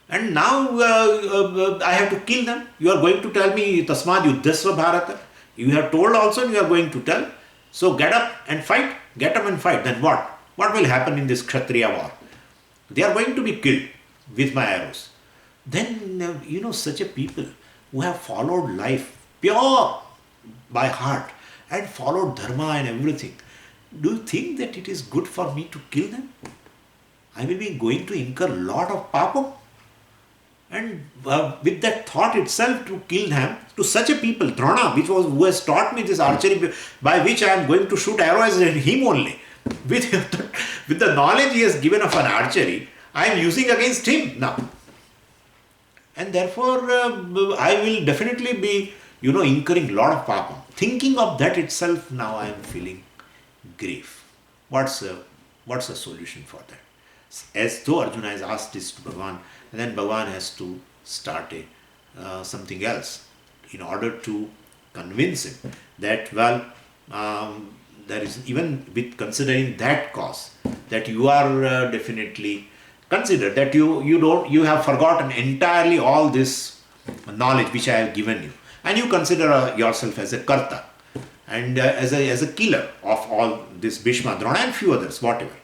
And now I have to kill them. You are going to tell me, Tasmad Yuddhasva Bharata. You have told also, and you are going to tell. So get up and fight. Get up and fight. Then what? What will happen in this Kshatriya war? They are going to be killed with my arrows. Then, such a people who have followed life pure by heart and followed dharma and everything, do you think that it is good for me to kill them? I will be going to incur a lot of papa. And with that thought itself, to kill them, to such a people, Drona, who has taught me this archery, by which I am going to shoot arrows at him only. With the knowledge he has given of an archery, I am using against him now. And therefore, I will definitely be, incurring a lot of papa. Thinking of that itself, now I am feeling grief. What's the solution for that? As though Arjuna has asked this to Bhagavan, and then Bhagavan has to start something else in order to convince him that, there is, even with considering that cause, that you are definitely consider that you have forgotten entirely all this knowledge which I have given you, and you consider yourself as a karta and as a killer of all this Bhishma, Drona and few others, whatever.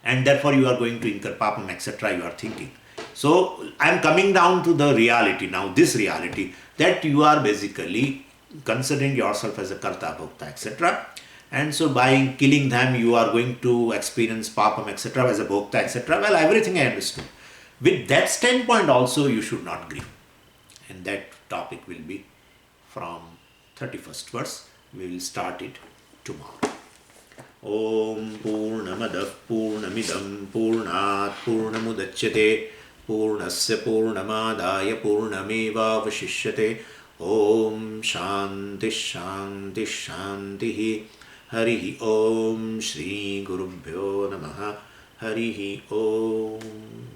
And therefore you are going to incur papam, etc. you are thinking. So I am coming down to the reality now, this reality, that you are basically considering yourself as a karta, bhokta, etc. and so by killing them you are going to experience papam, etc., as a bhokta, etc. Well, everything I understood. With that standpoint also you should not grieve. And that topic will be from 31st verse. We will start it tomorrow. Om Purnamadah Purnamidam Purnat Purnamudachyate Purnasya Purnamadaya Purnameva Vashishyate. Om Shanti Shanti Shanti. Harihi Om Shri Gurubhyo Namaha. Harihi Om.